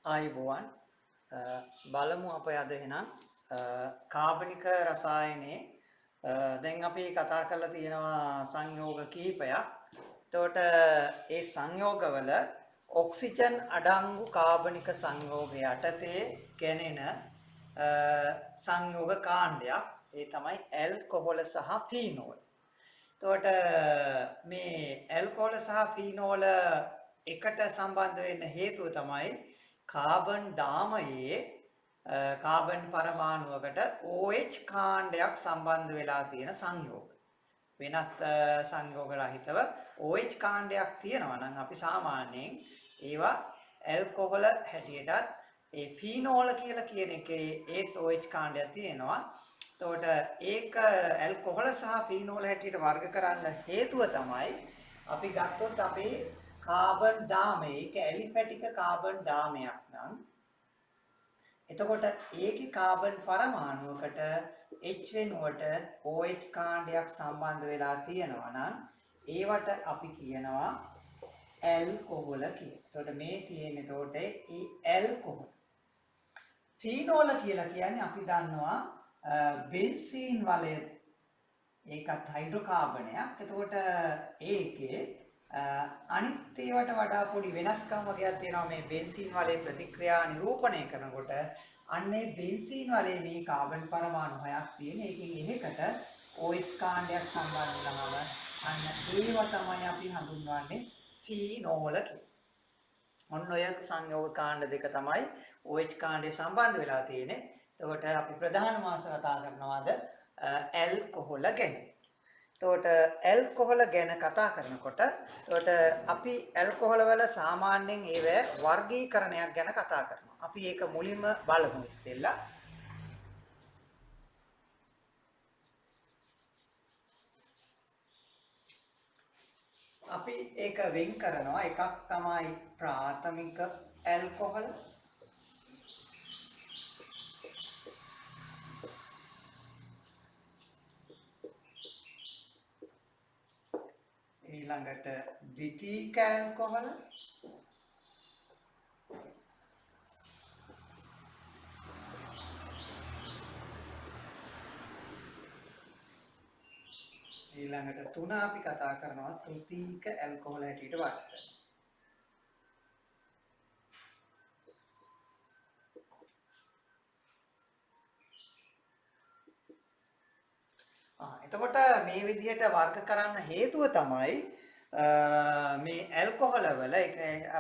ආයුබෝවන් බලමු අප අද එහෙනම් කාබනික රසායනයේ දැන් අපි කතා කරලා තියෙනවා සංයෝග කිහිපයක්. එතකොට ඒ සංයෝගවල ඔක්සිජන් අඩංගු කාබනික සංයෝගය යටතේ ගැනෙන සංයෝග කාණ්ඩයක්. ඒ තමයි ඇල්කොහොල සහ ෆීනෝල්. එතකොට මේ ඇල්කොහොල සහ ෆීනෝල එකට සම්බන්ධ වෙන්න හේතුව තමයි කාබන් දාමයේ කාබන් පරමාණුවකට OH කාණ්ඩයක් සම්බන්ධ වෙලා තියෙන සංයෝග. වෙනත් සංයෝග රහිතව OH කාණ්ඩයක් තියෙනවා නම් අපි සාමාන්‍යයෙන් ඒවා ඇල්කොහොල හැටියටත් ඒ ෆීනෝල කියලා කියන එකේ ඒත් OH කාණ්ඩයක් තියෙනවා. එතකොට ඒක ඇල්කොහොල සහ ෆීනෝල හැටියට වර්ග කරන්න හේතුව තමයි අපි ගත්තොත් අපේ කාබන් දාමය ඒක ඇලිෆැටික කාබන් දාමයක් නම් එතකොට ඒකේ කාබන් පරමාණුවකට H වෙනුවට OH කාණ්ඩයක් සම්බන්ධ වෙලා තියෙනවා නම් ඒවට අපි කියනවා ඇල්කොහොල කියලා. එතකොට මේ තියෙන්නේ එතකොට ඒ ඇල්කොහොල. ෆීනෝල කියලා කියන්නේ අපි දන්නවා බෙන්සීන් වලය ඒකත් හයිඩ්‍රෝකාබනයක්. එතකොට ඒකේ අනිත් ඒවාට වඩා පොඩි වෙනස්කම් වගේක් තියෙනවා මේ බෙන්සීන් වලේ ප්‍රතික්‍රියා නිරූපණය කරනකොට අන්නේ බෙන්සීන් වලේ මේ කාබන් පරමාණු 6ක් තියෙන. ඒකෙන් එකකට OH කාණ්ඩයක් සම්බන්ධ වෙනවම අන්න ඒව තමයි අපි හඳුන්වන්නේ ෆීනෝල කියලා. ඔන්න ඔය සංයෝග කාණ්ඩ දෙක තමයි OH කාණ්ඩේ සම්බන්ධ වෙලා තියෙන්නේ. එතකොට අපි ප්‍රධාන මාස කතා කරනවාද ඇල්කොහොල ගැන. එතකොට ඇල්කොහොල ගැන කතා කරනකොට එතකොට අපි ඇල්කොහොල වල සාමාන්‍යයෙන් ඒව වර්ගීකරණයක් ගැන කතා කරනවා. අපි ඒක මුලින්ම බලමු ඉස්සෙල්ලා. අපි ඒක වෙන් කරනවා. එකක් තමයි ප්‍රාථමික ඇල්කොහොල. ඊළඟට ද්විතීයික ඇල්කොහොල, ඊළඟට තුන අපි කතා කරනවා තෘතීයික ඇල්කොහොල හැටියට වර්ග කරනවා. එතකොට මේ විදිහට වර්ග කරන්න හේතුව තමයි මේ ඇල්කොහොල වල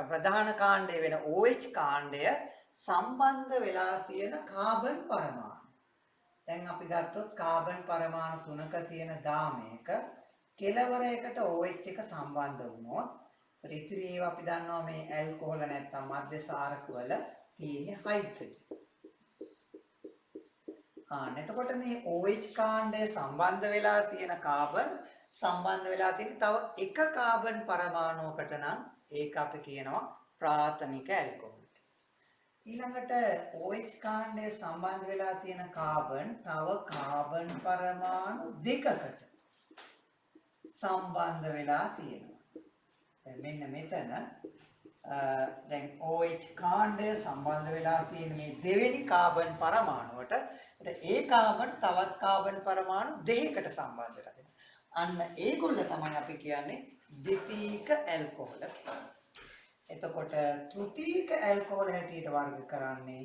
ප්‍රධාන කාණ්ඩය වෙන OH කාණ්ඩය සම්බන්ධ වෙලා තියෙන කාබන් පරමාණු. දැන් අපි ගත්තොත් කාබන් පරමාණු 3ක තියෙන දාමයක කෙලවරයකට OH එක සම්බන්ධ වුණොත් ඉතිරි ඒවා අපි දන්නවා මේ ඇල්කොහොල නැත්තම් මධ්‍යසාරක වල තියෙන හයිඩ්‍රජන්. එතකොට මේ OH කාණ්ඩය සම්බන්ධ වෙලා තියෙන කාබන් සම්බන්ධ වෙලා තියෙන තව එක කාබන් පරමාණුවකට නම් ඒක අපි කියනවා ප්‍රාථමික ඇල්කොහොල. ඊළඟට OH කාණ්ඩය සම්බන්ධ වෙලා තියෙන කාබන් තව කාබන් පරමාණු දෙකකට සම්බන්ධ වෙලා තියෙනවා. දැන් මෙන්න මෙතන දැන් OH කාණ්ඩය සම්බන්ධ වෙලා තියෙන මේ දෙවෙනි කාබන් පරමාණුවට ඒ කාබන් තවත් කාබන් පරමාණු දෙකකට සම්බන්ධ වෙලා තියෙනවා. අන්න ඒගොල්ල තමයි අපි කියන්නේ ද්විතීයික ඇල්කොහොල කියලා. එතකොට තෘතීයික ඇල්කොහොල හැටියට වර්ග කරන්නේ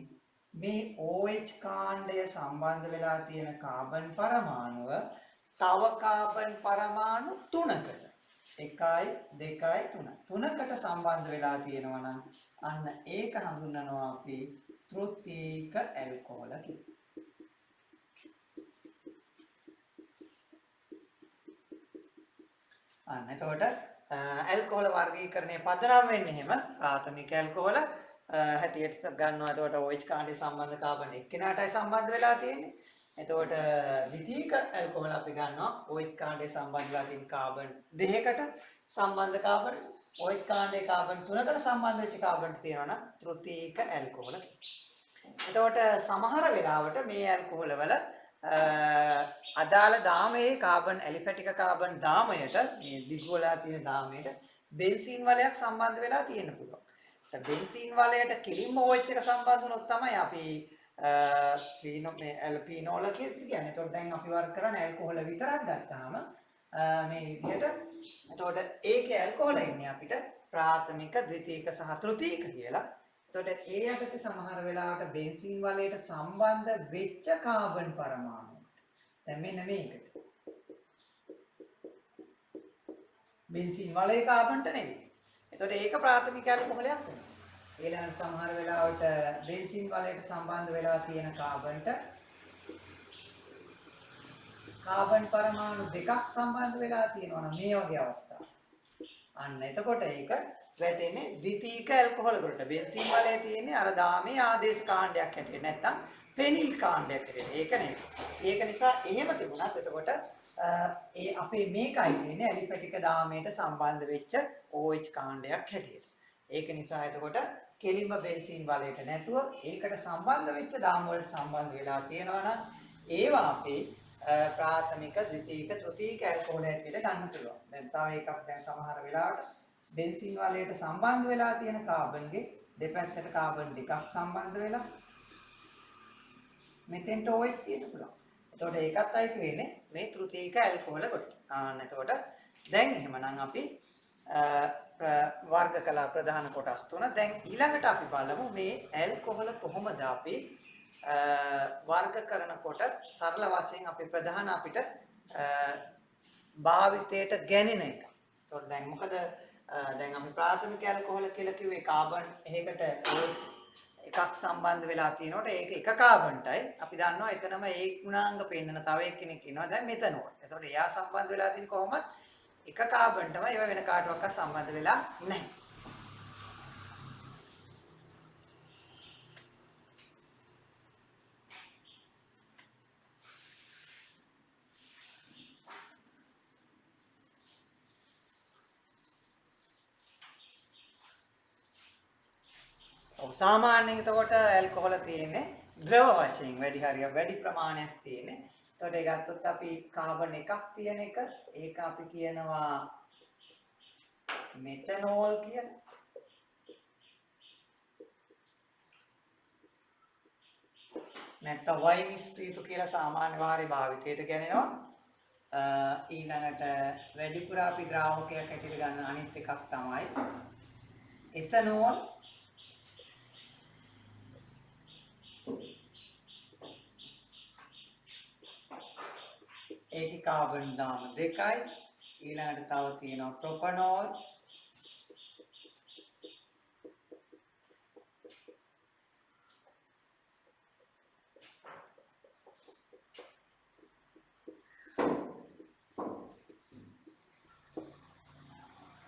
මේ OH කාණ්ඩය සම්බන්ධ වෙලා තියෙන කාබන් පරමාණුව තව කාබන් පරමාණු 3කට 1යි 2යි 3කට සම්බන්ධ වෙලා තියෙනවා නම් අන්න ඒක හඳුන්වනවා අපි තෘතීයික ඇල්කොහොල කියලා. එතකොට ඇල්කොහොල වර්ගීකරණය පදනම් වෙන්නේ එහෙම ප්‍රාථමික ඇල්කොහොල හැටියට ගන්නවා. එතකොට OH කාණ්ඩය සම්බන්ධ කාබන් එක්කෙනාටයි සම්බන්ධ වෙලා තියෙන්නේ. එතකොට ද්විතීයික ඇල්කොහොල අපි ගන්නවා OH කාණ්ඩය සම්බන්ධ වෙලා තියෙන කාබන් දෙකකට සම්බන්ධ කාබන් OH කාණ්ඩයේ කාබන් 3කට සම්බන්ධ වෙච්ච කාබන් තියෙනවා නම් තෘතීයික ඇල්කොහොල කියනවා. එතකොට සමහර වෙලාවට මේ ඇල්කොහොල වල අදාළ දාමයේ කාබන් ඇලිෆැටික කාබන් දාමයට මේ දිගුවලා තියෙන දාමයට බෙන්සීන් වලයක් සම්බන්ධ වෙලා තියෙන්න පුළුවන්. බෙන්සීන් වලයට කිලින්ම OH එක සම්බන්ධ වුණොත් තමයි අපි මේ ඇල්ෆීනෝල කියන්නේ. එතකොට දැන් අපි වර්ක් කරන්නේ ඇල්කොහොල විතරක් ගත්තාම මේ විදිහට. එතකොට ඒකේ ඇල්කොහොල ඉන්නේ අපිට ප්‍රාථමික, ද්විතීයික සහ තෘතීයික කියලා. එතකොට ඒ යටතේ සමහර වෙලාවට බෙන්සීන් වලයට සම්බන්ධ වෙච්ච කාබන් පරමාණු. දැන් මෙන්න මේකට. බෙන්සීන් වලේ කාබන්ට නෙවෙයි. එතකොට ඒක ප්‍රාථමික ඇල්කොහොලයක් වෙනවා. ඊළඟට සමහර වෙලාවට බෙන්සීන් වලට සම්බන්ධ වෙලා තියෙන කාබන්ට කාබන් පරමාණු දෙකක් සම්බන්ධ වෙලා තියෙනවා නම් මේ වගේ අවස්ථා. අන්න එතකොට ඒක වැටෙන්නේ ද්විතීයික ඇල්කොහොල වලට. බෙන්සීන් වලේ තියෙන්නේ අර දාමේ ආදේශ කාණ්ඩයක් හැටියට නැත්නම් ෆෙනිල් කාණ්ඩයක් හැටියට. ඒක නෙවෙයි. ඒක නිසා එහෙම තිබුණත් එතකොට ඒ අපේ මේකයි කියන්නේ ඇලිපැටික දාමයට සම්බන්ධ වෙච්ච OH කාණ්ඩයක් හැටියට. ඒක නිසා එතකොට කෙලින්ම බෙන්සීන් වලට නැතුව ඒකට සම්බන්ධ වෙච්ච දාම වලට සම්බන්ධ වෙලා තියෙනවා නම් ඒවා අපේ ප්‍රාථමික, ද්විතීයික, තෘතීයික ඇල්කොහොල හැටියට ගන්න පුළුවන්. දැන් තව එකක් දැන් සමහර වෙලාවට බෙන්සීන් වලට සම්බන්ධ වෙලා තියෙන කාබන්ගේ දෙපැත්තට කාබන් දෙකක් සම්බන්ධ වෙලා මෙතෙන්ට OH තියෙන්න පුළුවන්. එතකොට ඒකත් අයිති වෙන්නේ මේ තෘතීයික ඇල්කොහොල කොට. එතකොට දැන් එහෙමනම් අපි වර්ග කළ ප්‍රධාන කොටස් තුන. දැන් ඊළඟට අපි බලමු මේ ඇල්කොහොල කොහොමද අපි වර්ග කරනකොට සරල වශයෙන් අපි ප්‍රධාන අපිට භාවිතයට ගැනෙන එක. එතකොට දැන් මොකද දැන් අපි ප්‍රාථමික ඇල්කොහොල කියලා කිව්වේ කාබන් එකකට OH එකක් සම්බන්ධ වෙලා තියෙනකොට ඒක එක කාබන්ටයි. අපි දන්නවා එතනම ඒ ගුණාංග පෙන්නන තව එක්කෙනෙක් ඉන්නවා දැන් මෙතනෝල්. එතකොට එයා සම්බන්ධ වෙලා තියෙන්නේ කොහොමද? එක කාබන්ටම ඒව වෙන කාටවත් සම්බන්ධ වෙලා නැහැ. සාමාන්‍යයෙන් එතකොට ඇල්කොහොල තියෙන්නේ ද්‍රව වශයෙන් වැඩි ප්‍රමාණයක් තියෙන්නේ. එතකොට ඒ ගත්තොත් අපි කාබන් එකක් තියෙන එක ඒක අපි කියනවා මෙතනෝල් කියලා. නැත්නම් වයින් ස්පීතු කියලා සාමාන්‍ය වාරේ භාවිතයට ගන්නවා. ඊළඟට වැඩිපුර අපි ද්‍රාවකයක් හැටියට ගන්න අනිත් එකක් තමයි එතනෝල්. ඒකේ කාබන් දාම දෙකයි. ඊළඟට තව තියෙනවා ප්‍රොපනෝල්.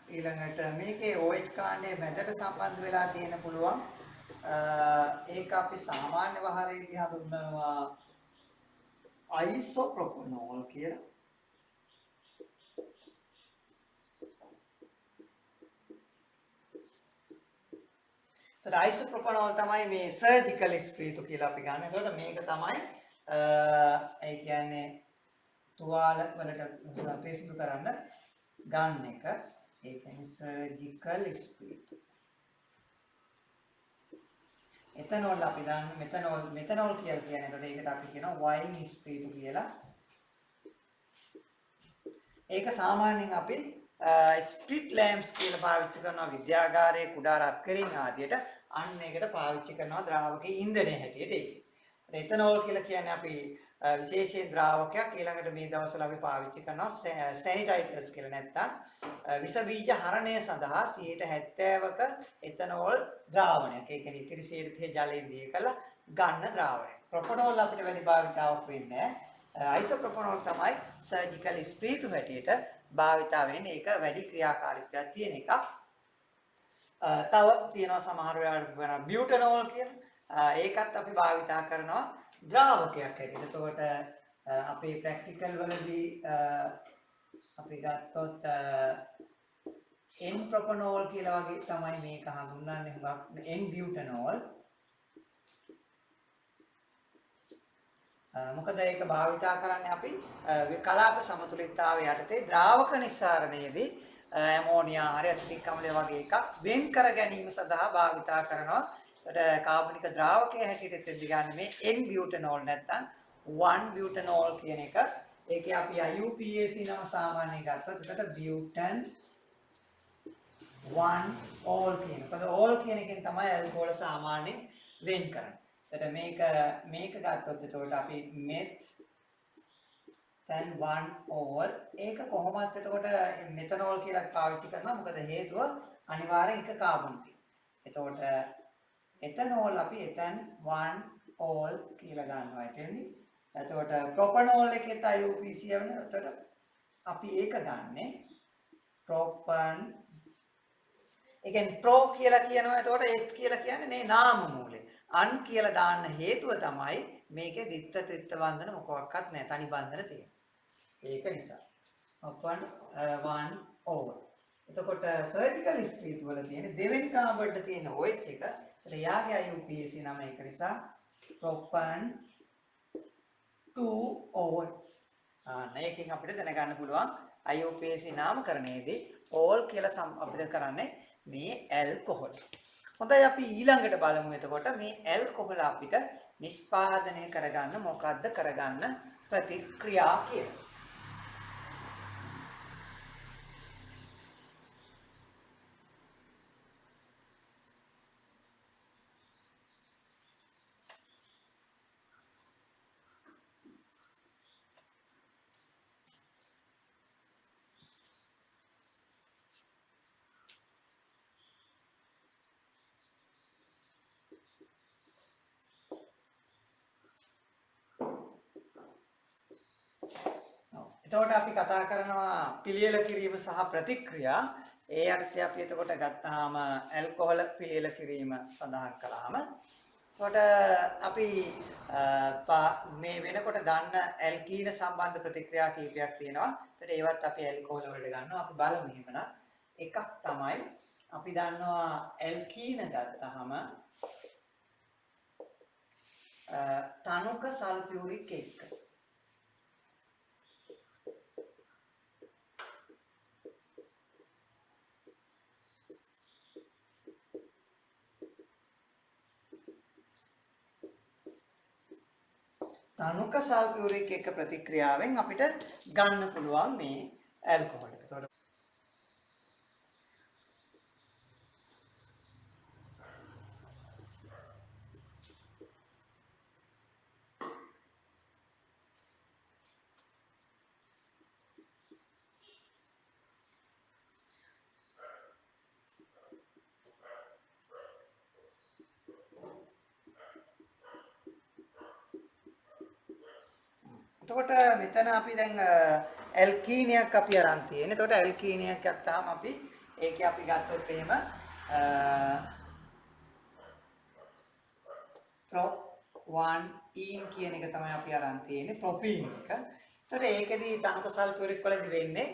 ඊළඟට මේකේ OH කාණ්ඩයේ මැදට සම්බන්ධ වෙලා තියෙන පුළුවන්. ඒක අපි සාමාන්‍ය වහරේදී හඳුන්වනවා අයිසෝප්‍රොපනෝල් කියලා. එතකොට අයිසෝප්‍රොපනෝල් තමයි මේ සර්ජිකල් ස්ප්‍රීතු කියලා අපි ගන්න. එතකොට මේක තමයි ඒ කියන්නේ තුවාල වලට පිරිසිදු කරන්න ගන්න එක. ඒ කියන්නේ සර්ජිකල් ස්ප්‍රීතු. එතනෝල් අපි දාන්න මෙතනෝල් කියලා කියන්නේ. එතකොට ඒකට අපි කියනවා වයින් ස්ප්‍රීතු කියලා. ඒක සාමාන්‍යයෙන් අපි ස්ප්‍රිට් ලැම්ප්ස් කියලා පාවිච්චි කරනවා විද්‍යාගාරයේ කුඩා රත්කරින් ආදියට. අන්න ඒකට පාවිච්චි කරනවා ද්‍රාවකයේ ඉන්ධනය හැටියට ඒක. එතනෝල් කියලා කියන්නේ අපි විශේෂයෙන් ද්‍රාවකයක්. ඊළඟට මේ දවස්වල අපි පාවිච්චි කරනවා සැනිටයිසර්ස් කියලා. නැත්තම් විස බීජ හරණය සඳහා 70%ක එතනෝල් ද්‍රාවණයක්. ඒ කියන්නේ ඉතිරි 30% ජලයෙන් දිය කළ ගන්න ද්‍රාවණයක්. ප්‍රොපනෝල් අපිට වැඩි භාවිතාවක් වෙන්නේ නැහැ. අයිසෝප්‍රොපනෝල් තමයි සර්ජිකල් ස්ප්‍රීතු හැටියට භාවිතා වෙන්නේ. ඒක වැඩි ක්‍රියාකාරීත්වයක් තියෙන එකක්. තව තියෙනවා සමහර වෙලාවට බියුටනෝල් කියලා. ඒකත් අපි භාවිතා කරනවා ද්‍රාවකයක් හැටියට. එතකොට අපේ ප්‍රැක්ටිකල් වලදී අපි ගත්තොත් N ප්‍රොපනෝල් කියලා වගේ තමයි මේක හඳුන්වන්නේ. N බියුටනෝල්. මොකද ඒක භාවිතා කරන්නේ අපි කලාප සමතුලිතතාවය යටතේ ද්‍රාවක නිස්සාරණයේදී ඇමෝනියා හරි ඇසිටික් අම්ලය වගේ එකක් වෙන් කර ගැනීම සඳහා භාවිතා කරනවා. ඒකට කාබනික ද්‍රාවකයේ හැටියට තෙද්දි ගන්න මේ N-බියුටනෝල් නැත්නම් 1-බියුටනෝල් කියන එක. ඒකේ අපි IUPAC නම සාමාන්‍යයෙන් ගත්තොත් ඒකට බියුටන් 1-ඕල් කියන. මොකද ඕල් කියන එකෙන් තමයි ඇල්කොහොල සාමාන්‍යයෙන් වෙන් කරන්නේ. එතකොට මේක ගත්තොත් එතකොට අපි මෙත් then 1-ඕල් ඒක කොහොමද එතකොට මෙතනෝල් කියලා පාවිච්චි කරනවා. මොකද හේතුව අනිවාර්යෙන් එක කාබන් තියෙනවා. එතකොට එතනෝල් අපි එතන 1-ඕල් කියලා ගන්නවා එතෙන්දි. එතකොට ප්‍රොපනෝල් එකේත් IUPAC වෙනවා. එතකොට අපි ඒක ගන්නෙ ප්‍රොපන්. ඒ කියන්නේ ප්‍රෝ කියලා කියනවා. එතකොට ඒත් කියලා කියන්නේ නේ නාම මූලය. අන් කියලා දාන්න හේතුව තමයි මේකේ දිත්ත ත්‍රිත්ත බන්ධන මොකක්වත් නැහැ. තනි බන්ධන තියෙනවා. ඒක නිසා ප්‍රොපන් 1-ඕල්. එතකොට සර්ජිකල් ස්පීත් වල තියෙන දෙවෙනි කාබන්ට තියෙන OH එක. ඒත් යාගේ IUPAC නම ඒක නිසා ප්‍රොපන් 2-ඕල්. මේකෙන් අපිට දැනගන්න පුළුවන් IUPAC නාමකරණයේදී ඕල් කියලා අපිට කරන්නේ මේ ඇල්කොහොල්. හොඳයි අපි ඊළඟට බලමු එතකොට මේ ඇල්කොහොල අපිට නිෂ්පාදනය කරගන්න මොකද්ද කරගන්න ප්‍රතික්‍රියා කියලා. එතකොට අපි කතා කරනවා පිළියෙල කිරීම සහ ප්‍රතික්‍රියා. ඒ අර්ථය අපි එතකොට ගත්තාම ඇල්කොහොල පිළියෙල කිරීම සඳහන් කළාම එතකොට අපි මේ වෙනකොට ගන්න ඇල්කීන සම්බන්ධ ප්‍රතික්‍රියා කීපයක් තියෙනවා. එතකොට ඒවත් අපි ඇල්කොහොල වලට ගන්නවා. අපි බලමු එහෙමනම්. එකක් තමයි අපි දන්නවා ඇල්කීන ගත්තාම තනුක සල්ෆියුරික් එක්ක තනුක සල්ෆියුරික් එක ප්‍රතික්‍රියාවෙන් අපිට ගන්න පුළුවන් මේ ඇල්කොහොල් එක. එතකොට මෙතන අපි දැන් ඇල්කීනියක් අපි අරන් තියෙන්නේ. එතකොට ඇල්කීනියක් ගත්තාම අපි ඒකේ අපි ගත්තොත් එහෙම ප්‍රොප් 1 ඊන් කියන එක තමයි අපි අරන් තියෙන්නේ ප්‍රොපීන් එක. එතකොට ඒකෙදී තනක සල්ෆියුරික් වලදී වෙන්නේ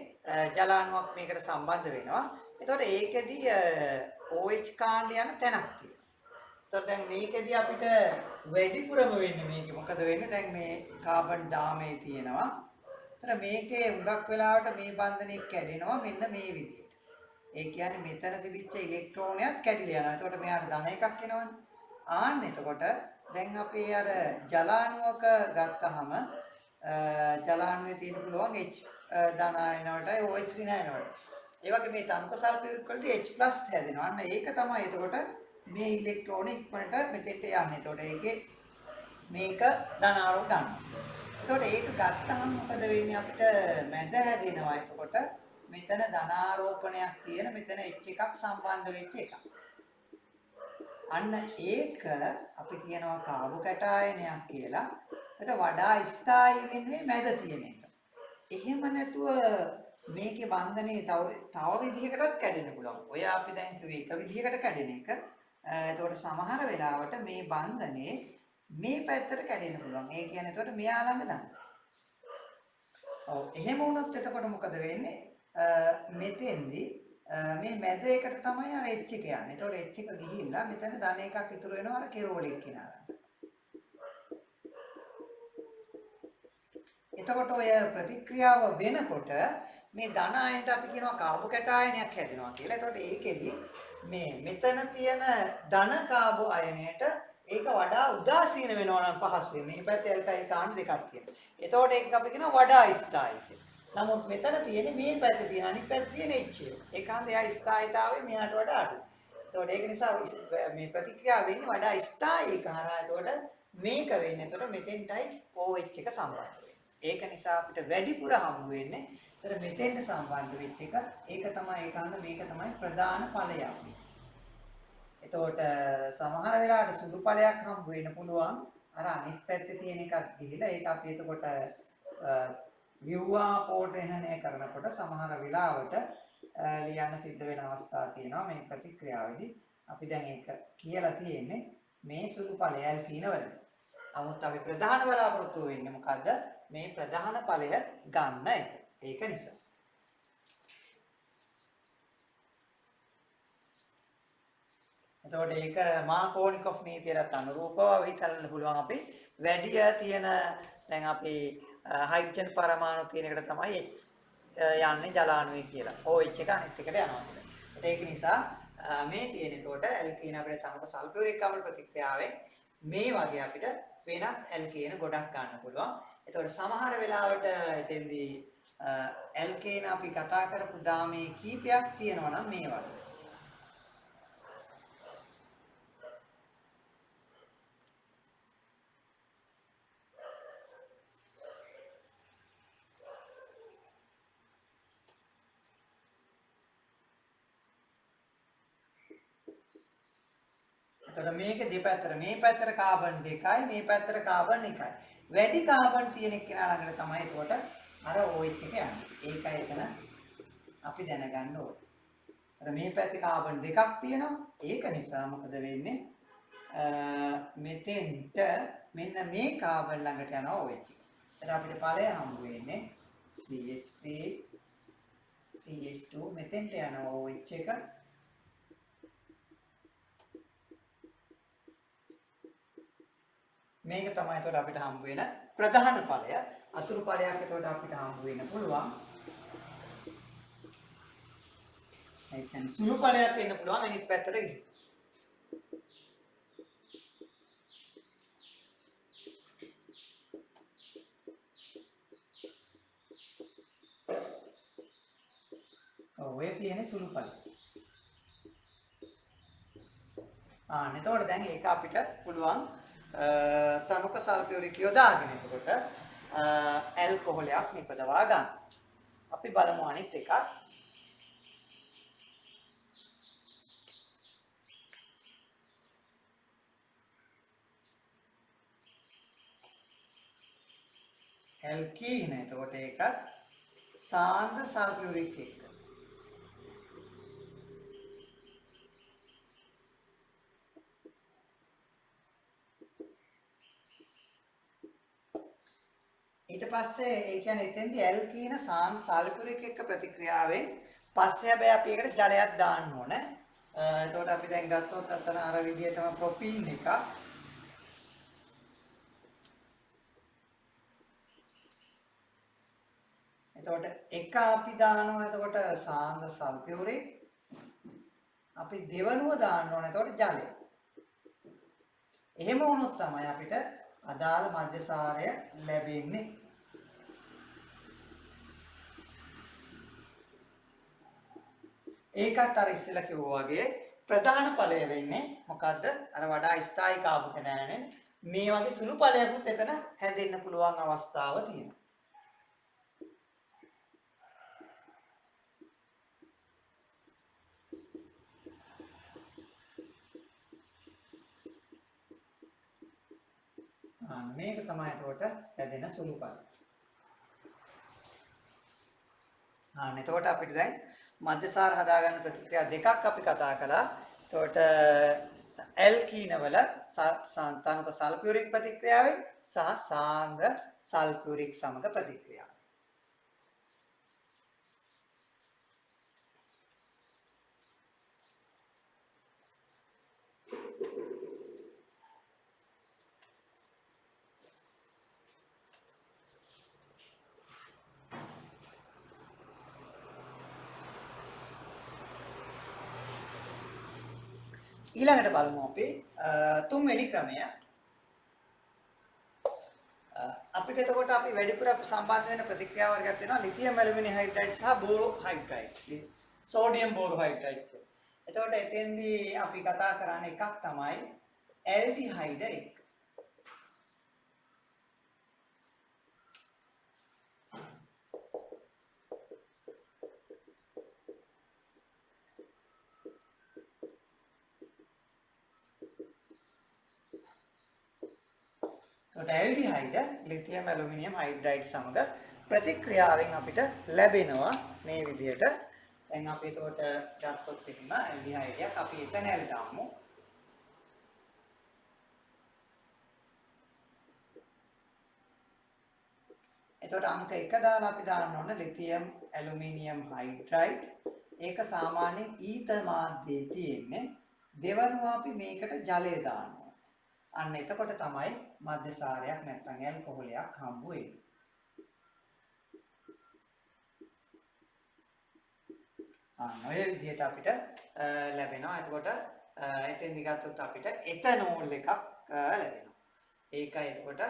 ජලාණුවක් මේකට සම්බන්ධ වෙනවා. එතකොට ඒකෙදී OH කාණ්ඩ යන තැනක් තියෙනවා. එතකොට දැන් මේකෙදී අපිට වැඩිපුරම වෙන්නේ මේකේ මොකද වෙන්නේ දැන් මේ කාබන් දාමේ තියෙනවා. එතකොට මේකේ හුඟක් වෙලාවට මේ බන්ධනය කැඩෙනවා මෙන්න මේ විදිහට. ඒ කියන්නේ මෙතන තිබිච්ච ඉලෙක්ට්‍රෝනයක් කැඩිලා යනවා. එතකොට මෙයාට ධන එකක් එනවනේ. එතකොට දැන් අපි අර ජලාණුවක ගත්තාම ජලාණුවේ තියෙන පුළුවන් H ධන ආයනවලටයි OH ඍණ ආයනවලට. ඒ වගේ මේ තනුක සල්ෆියුරික් වලදී H+ හැදෙනවා. අන්න ඒක තමයි එතකොට මේ ඉලෙක්ට්‍රෝන ඉක්මනට මෙතෙන්ට යන්නේ. එතකොට ඒකේ මේක ධනාරෝ ගන්නවා. එතකොට ඒක ගත්තාම මොකද වෙන්නේ අපිට මැද හැදෙනවා. එතකොට මෙතන ධනාරෝපණයක් තියෙන මෙතන H එකක් සම්බන්ධ වෙච්ච එකක්. අන්න ඒක අපි කියනවා කාබෝකැටායනයක් කියලා. ඒකට වඩා ස්ථායී වෙන්නේ මැද තියෙන එක. එහෙම නැතුව මේකේ බන්ධනේ තව විදිහකටත් කැඩෙන්න පුළුවන්. ඔය අපි දැන් කිව්වේ එක විදිහකට කැඩෙන එක. එතකොට සමහර වෙලාවට මේ බන්ධනේ මේ පැත්තට කැඩෙන්න පුළුවන්. ඒ කියන්නේ එතකොට මෙයා ළඟ දාන්න. ඔව් එහෙම වුණොත් එතකොට මොකද වෙන්නේ? මෙතෙන්දී මේ මැද එකට තමයි අර H එක යන්නේ. එතකොට H එක ගිහිල්ලා මෙතන ධන එකක් ඉතුරු වෙනවා අර කෙරෝලෙක් කෙනා. එතකොට ඔය ප්‍රතික්‍රියාව වෙනකොට මේ ධන ආයනට අපි කියනවා කාබෝ කැටායනයක් හැදෙනවා කියලා. එතකොට ඒකෙදි මේ මෙතන තියෙන ධන කාබෝ අයනයට ඒක වඩා උදාසීන වෙනවා නම් පහසුයි. මේ පැත්තේ ඇල්කයිල් කාණ්ඩ දෙකක් තියෙනවා. එතකොට ඒක අපි කියනවා වඩා ස්ථායි කියලා. නමුත් මෙතන තියෙන්නේ මේ පැත්තේ තියෙන අනිත් පැත්තේ තියෙන H එක. ඒකන්ද එයා ස්ථායීතාවය මෙයාට වඩා අඩුයි. එතකොට ඒක නිසා මේ ප්‍රතික්‍රියාව වෙන්නේ වඩා ස්ථායී කරා. එතකොට මේක වෙන්නේ. එතකොට මෙතෙන්ටයි OH එක සම්බන්ධ වෙන්නේ. ඒක නිසා අපිට වැඩිපුර හම්බ වෙන්නේ එතකොට මෙතෙන්ට සම්බන්ධ වෙච්ච එක. ඒක තමයි ඒකන්ද මේක තමයි ප්‍රධාන ඵලය. එතකොට සමහර වෙලාවට සුදු ඵලයක් හම්බ වෙන්න පුළුවන්. අර අනිත් පැත්තේ තියෙන එකක් ගිහිලා ඒක අපි එතකොට ව්‍යුහාපෝෂණය කරනකොට සමහර වෙලාවට ලියන්න සිද්ධ වෙන අවස්ථා තියෙනවා මේ ප්‍රතික්‍රියාවේදී. අපි දැන් ඒක කියලා තියෙන්නේ මේ සුදු ඵලයල් කියනවලද. නමුත් අපි ප්‍රධාන බලාපොරොත්තු වෙන්නේ මොකද්ද? මේ ප්‍රධාන ඵලය ගන්න එක. ඒක නිසා. එතකොට ඒක මාකෝනිකොෆ් නීතියට අනුරූපව හිතන්න පුළුවන් අපි වැඩි තියෙන දැන් අපි හයිඩ්‍රජන් පරමාණු තියෙන එකට තමයි යන්නේ ජලාණුවේ කියලා. OH එක අනිත් එකට යනවා කියලා. ඒක නිසා මේ තියෙන එතකොට ඇල්කීන අපිට තනක සල්ෆියුරික් අම්ල ප්‍රතික්‍රියාවෙන් මේ වගේ අපිට වෙනත් ඇල්කේන ගොඩක් ගන්න පුළුවන්. එතකොට සමහර වෙලාවට එතෙන්දී ඇල්කේන අපි කතා කරපු දාමේ කීපයක් තියෙනවා නම් මේ වගේ. එතකොට මේක දෙපැත්තට මේ පැත්තට කාබන් 2යි මේ පැත්තට කාබන් 1යි. වැඩි කාබන් තියෙන කෙනා ළඟට තමයි එතකොට අර OH එක යන්නේ. ඒකයි එතන අපි දැනගන්න ඕනේ. අර මේ පැත්තේ කාබන් 2ක් තියෙනවා. ඒක නිසා මොකද වෙන්නේ? මෙතෙන්ට මෙන්න මේ කාබන් ළඟට යනවා OH එක. එතන අපිට ඵලය හම්බ වෙන්නේ CH3 CH2 මෙතෙන්ට යනවා OH එක. මේක තමයි එතකොට අපිට හම්බ වෙන ප්‍රධාන ඵලය. අසුරු ඵලයක් එතකොට අපිට හම්බ වෙන්න පුළුවන්. ඒ කියන්නේ සුළු ඵලයක් වෙන්න පුළුවන් අනිත් පැත්තට ගිහින්. ඔය තියෙන්නේ සුළු ඵලය. එතකොට දැන් ඒක අපිට පුළුවන් තනක සල්ෆියුරික් යොදාගෙන එතකොට ඇල්කොහොලයක් නිපදවා ගන්න. අපි බලමු අනිත් එක. ඇල්කීන එතකොට ඒක සාන්ද්‍ර සල්ෆියුරික් එක්ක. ඊට පස්සේ ඒ කියන්නේ එතෙන්දී ඇල්කීන සල්ෆියුරික් එක්ක ප්‍රතික්‍රියාවෙන් පස්සේ හැබැයි අපි ඒකට ජලයක් දාන්න ඕනේ. එතකොට අපි දැන් ගත්තොත් අතන අර විදිහටම ප්‍රොපීන් එක එතකොට එක අපි දානවා එතකොට සාන්ද්‍ර සල්ෆියුරික් අපි දෙවනුව දාන්න ඕනේ එතකොට ජලය. එහෙම වුණොත් තමයි අපිට අදාළ මධ්‍යසාරය ලැබෙන්නේ. ඒකත් අර ඉස්සෙල්ලා කිව්වා වගේ ප්‍රධාන ඵලය වෙන්නේ මොකද්ද? අර වඩා ස්ථායි කාබු කැණයනේ මේ වගේ සුළු ඵලයක්ත් එතන හැදෙන්න පුළුවන් අවස්ථාව තියෙනවා. මේක තමයි එතකොට හැදෙන සුළු ඵලය. එතකොට අපිට දැන් මධ්‍යසාර හදාගන්න ප්‍රතික්‍රියා දෙකක් අපි කතා කළා. එතකොට ඇල්කීනවල තනක සල්ෆියුරික් ප්‍රතික්‍රියාවෙන් සහ සාන්ද්‍ර සල්ෆියුරික් සමග ප්‍රතික්‍රියාව. ඊළඟට බලමු අපි තුන්වෙනි ක්‍රමය. අපිට එතකොට අපි වැඩිපුර සම්බන්ධ වෙන ප්‍රතික්‍රියා වර්ගයක් තියෙනවා ලිතියම් ඇලුමිනියම් හයිඩ්‍රයිඩ් සහ බෝරෝ හයිඩ්‍රයිඩ්. සෝඩියම් බෝරෝ හයිඩ්‍රයිඩ්. එතකොට එතෙන්දී අපි කතා කරන්නේ එකක් තමයි ඇල්ඩිහයිඩ් එක. ඇල්ඩිහයිඩ් ලිතියම් ඇලුමිනියම් හයිඩ්‍රයිඩ් සමග ප්‍රතික්‍රියාවෙන් අපිට ලැබෙනවා මේ විදිහට. දැන් අපි එතකොට ගත්තොත් එහෙම ඇල්ඩිහයිඩයක් අපි එතන ඇල් දාමු. එතකොට අංක 1 දාලා අපි දාන්න ඕන ලිතියම් ඇලුමිනියම් හයිඩ්‍රයිඩ්. ඒක සාමාන්‍යයෙන් ඊතර මාධ්‍යයේ තියෙන්නේ. දෙවනුව අපි මේකට ජලය දානවා. අන්න එතකොට තමයි මධ්‍යසාරයක් නැත්නම් ඇල්කොහොලයක් හම්බ වෙන්නේ. ඔය විදිහට අපිට ලැබෙනවා. එතකොට එතෙන්දි ගත්තොත් අපිට එතනෝල් එකක් ලැබෙනවා. ඒකයි එතකොට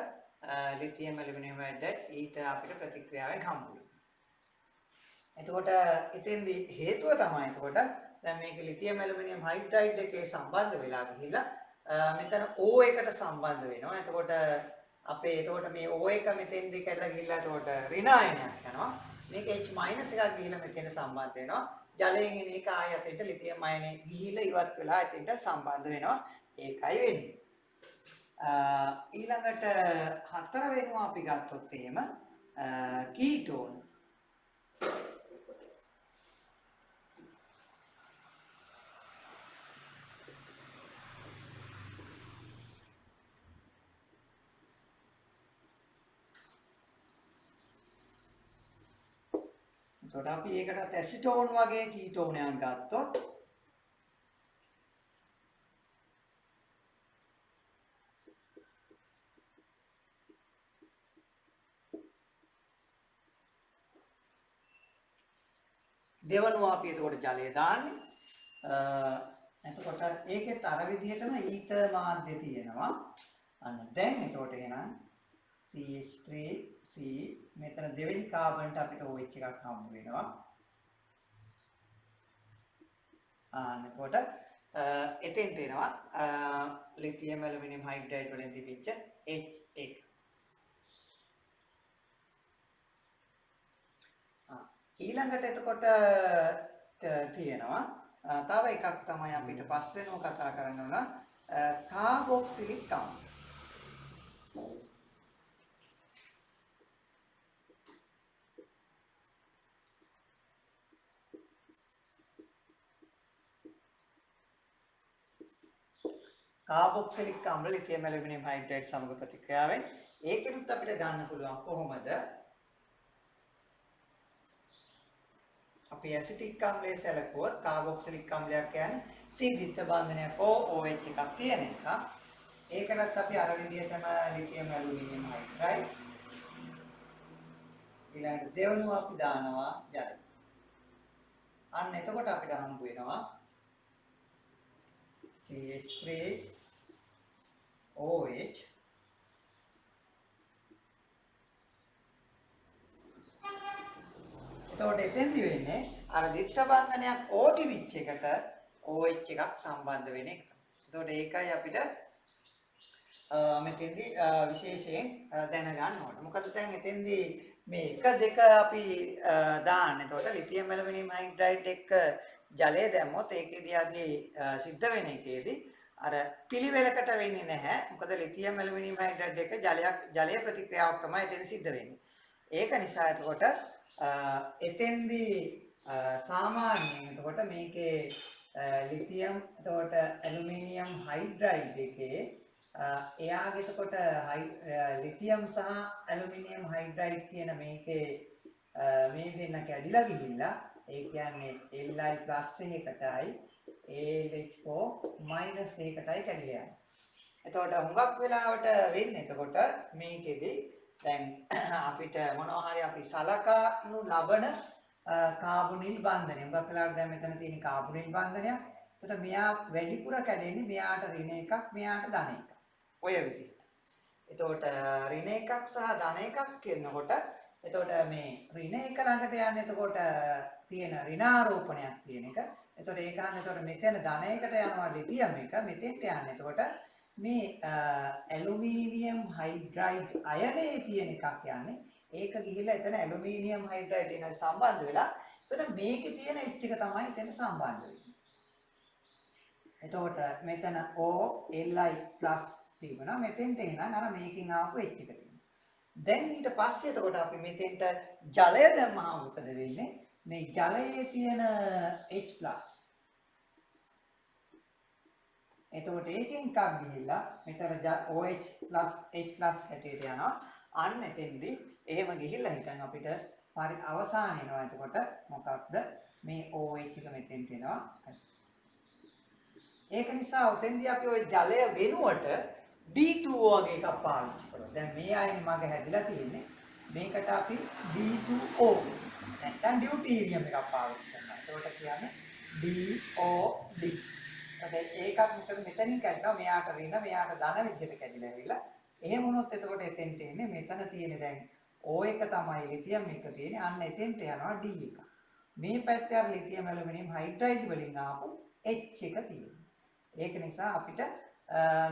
ලිතියම් ඇලුමිනියම් හයිඩ්‍රයිඩ් ඊට අපිට ප්‍රතික්‍රියාවෙන් හම්බ වෙනවා. එතකොට එතෙන්දි හේතුව තමයි එතකොට දැන් මේක ලිතියම් ඇලුමිනියම් හයිඩ්‍රයිඩ් එකේ සම්බන්ධ වෙලා ගිහිල්ලා මෙතන O එකට සම්බන්ධ වෙනවා. එතකොට අපේ එතකොට මේ O එක මෙතෙන්දි කැඩලා ගිහිල්ලා එතකොට ඍණායනයක් යනවා. මේක H- එකක් ගිහිල්ලා මෙතන සම්බන්ධ වෙනවා. ජලයෙන් එන එක ආය අතේට ලිතියම් අයනේ ගිහිල්ලා ඉවත් වෙලා එතෙන්ට සම්බන්ධ වෙනවා. ඒකයි වෙන්නේ. ඊළඟට හතර වෙනවා අපි ගත්තොත් එහෙම කීටෝන. එතකොට අපි ඒකට ඇසිටෝන් වගේ කීටෝනයක් ගත්තොත් දෙවනුව අපි එතකොට ජලය දාන්නේ. එතකොට ඒකෙත් අර විදිහටම ඊතර මාධ්‍ය තියෙනවා. අන්න දැන් එතකොට එහෙනම් CH3C මෙතන දෙවෙනි කාබන්ට අපිට OH එකක් හම්බ වෙනවා. එතකොට එතෙන්ට එනවා ලිතියම් ඇලුමිනියම් හයිඩ්‍රයිඩ් වලින් තිබිච්ච H1. ඊළඟට එතකොට තියෙනවා තව එකක් තමයි අපිට පස්වෙනෝ කතා කරන්න ඕන කාබොක්සිලික් අම්ල. කාබොක්සිලික් අම්ල ලිතියම් ඇලුමිනියම් හයිඩ්‍රයිඩ් සමග ප්‍රතික්‍රියාවෙන් ඒකෙනුත් අපිට ගන්න පුළුවන් කොහොමද? අපි ඇසිටික් අම්ලයේ සැලකුවොත් කාබොක්සිලික් අම්ලයක් කියන්නේ සීදිත්ත බන්ධනයක් OH එකක් තියෙන එක. ඒකටත් අපි අර විදිහටම ලිතියම් ඇලුමිනියම් හයිඩ්‍රයිඩ් ඊළඟට දෙවනුව අපි දානවා ජලය. අන්න එතකොට අපිට හම්බ වෙනවා CH3OH. එතකොට එතෙන්දි වෙන්නේ අර දිත්ත බන්ධනයක් O තිබිච්ච එකට OH එකක් සම්බන්ධ වෙන එක. එතකොට ඒකයි අපිට මෙතෙන්දි විශේෂයෙන් දැනගන්න ඕනේ. මොකද දැන් එතෙන්දි මේ 1 2 අපි දාන්නේ. එතකොට ලිතියම් ඇලුමිනියම් හයිඩ්‍රයිඩ් එක ජලය දැම්මොත් ඒකේදී ආදී සිද්ධ වෙන එකේදී අර පිළිවෙලකට වෙන්නේ නැහැ. මොකද ලිතියම් ඇලුමිනියම් හයිඩ්‍රයිඩ් එක ජලය ප්‍රතික්‍රියාවක් තමයි එතෙන් සිද්ධ වෙන්නේ. ඒක නිසා එතකොට එතෙන්දී සාමාන්‍යයෙන් එතකොට මේකේ ලිතියම් එතකොට ඇලුමිනියම් හයිඩ්‍රයිඩ් එකේ එයාගේ එතකොට ලිතියම් සහ ඇලුමිනියම් හයිඩ්‍රයිඩ් කියන මේකේ මේ දෙන්න කැඩිලා ගිහිල්ලා ඒ කියන්නේ Li ප්ලස් එකකටයි AlH4 මයිනස් එකකටයි කැඩිලා යනවා. එතකොට හුඟක් වෙලාවට වෙන්නේ එතකොට මේකෙදි දැන් අපිට මොනවා හරි අපි සලකනු ලබන කාබොනිල් බන්ධනය. හුඟක් වෙලාවට දැන් මෙතන තියෙන කාබොනිල් බන්ධනයක්. එතකොට මෙයා වැඩිපුර කැඩෙන්නේ මෙයාට ඍණ එකක් මෙයාට ධන එකක්. ඔය විදිහට. එතකොට ඍණ එකක් සහ ධන එකක් කියනකොට එතකොට මේ ඍණ එක ළඟට යන්නේ එතකොට තියෙන ඍණාරෝපණයක් කියන එක. එතකොට ඒක නම් එතකොට මෙතන ධනයකට යනවා ලිතියම් එක මෙතෙන්ට යන්නේ. එතකොට මේ ඇලුමිනියම් හයිඩ්‍රයිඩ් අයනේ තියෙන එකක් යන්නේ. ඒක ගිහිල්ලා එතන ඇලුමිනියම් හයිඩ්‍රයිඩ් එන සම්බන්ධ වෙලා එතකොට මේකේ තියෙන H එක තමයි එතන සම්බන්ධ වෙන්නේ. එතකොට මෙතන OLi+ තිබුණා. මෙතෙන්ට එනනම් අර මේකෙන් ආපු H එක තියෙනවා. දැන් ඊට පස්සේ එතකොට අපි මෙතෙන්ට ජලය දැම්මහම මොකද වෙන්නේ? මේ ජලයේ තියෙන H+. එතකොට ඒකෙන් එකක් ගිහිල්ලා මෙතන OH+ H+ හැටියට යනවා. අන්න එතෙන්දී එහෙම ගිහිල්ලා හිටන් අපිට පරි අවසාන එනවා. එතකොට මොකක්ද? මේ OH එක මෙතෙන්ට එනවා. ඒක නිසා උතෙන්දී අපි ওই ජලය වෙනුවට D2O වගේ එකක් පාවිච්චි කරනවා. දැන් මේ අයින් මගේ හැදිලා තියෙන්නේ. මේකට අපි D2O නැත්නම් ඩියුටීරියම් එකක් පාවිච්චි කරනවා. ඒකට කියන්නේ DOD. ඒකත් මෙතනින් කැඩෙනවා. මෙයාට ඍණ මෙයාට ධන විදිහට කැඩිලා ඇවිල්ලා. එහෙම වුණොත් එතකොට එතෙන්ට එන්නේ මෙතන තියෙන දැන් O එක තමයි ලිතියම් එක තියෙන්නේ. අන්න එතෙන්ට යනවා D එක. මේ පැත්තේ අර ලිතියම් ඇලුමිනියම් හයිඩ්‍රයිඩ් වලින් ආපු H එක තියෙනවා. ඒක නිසා අපිට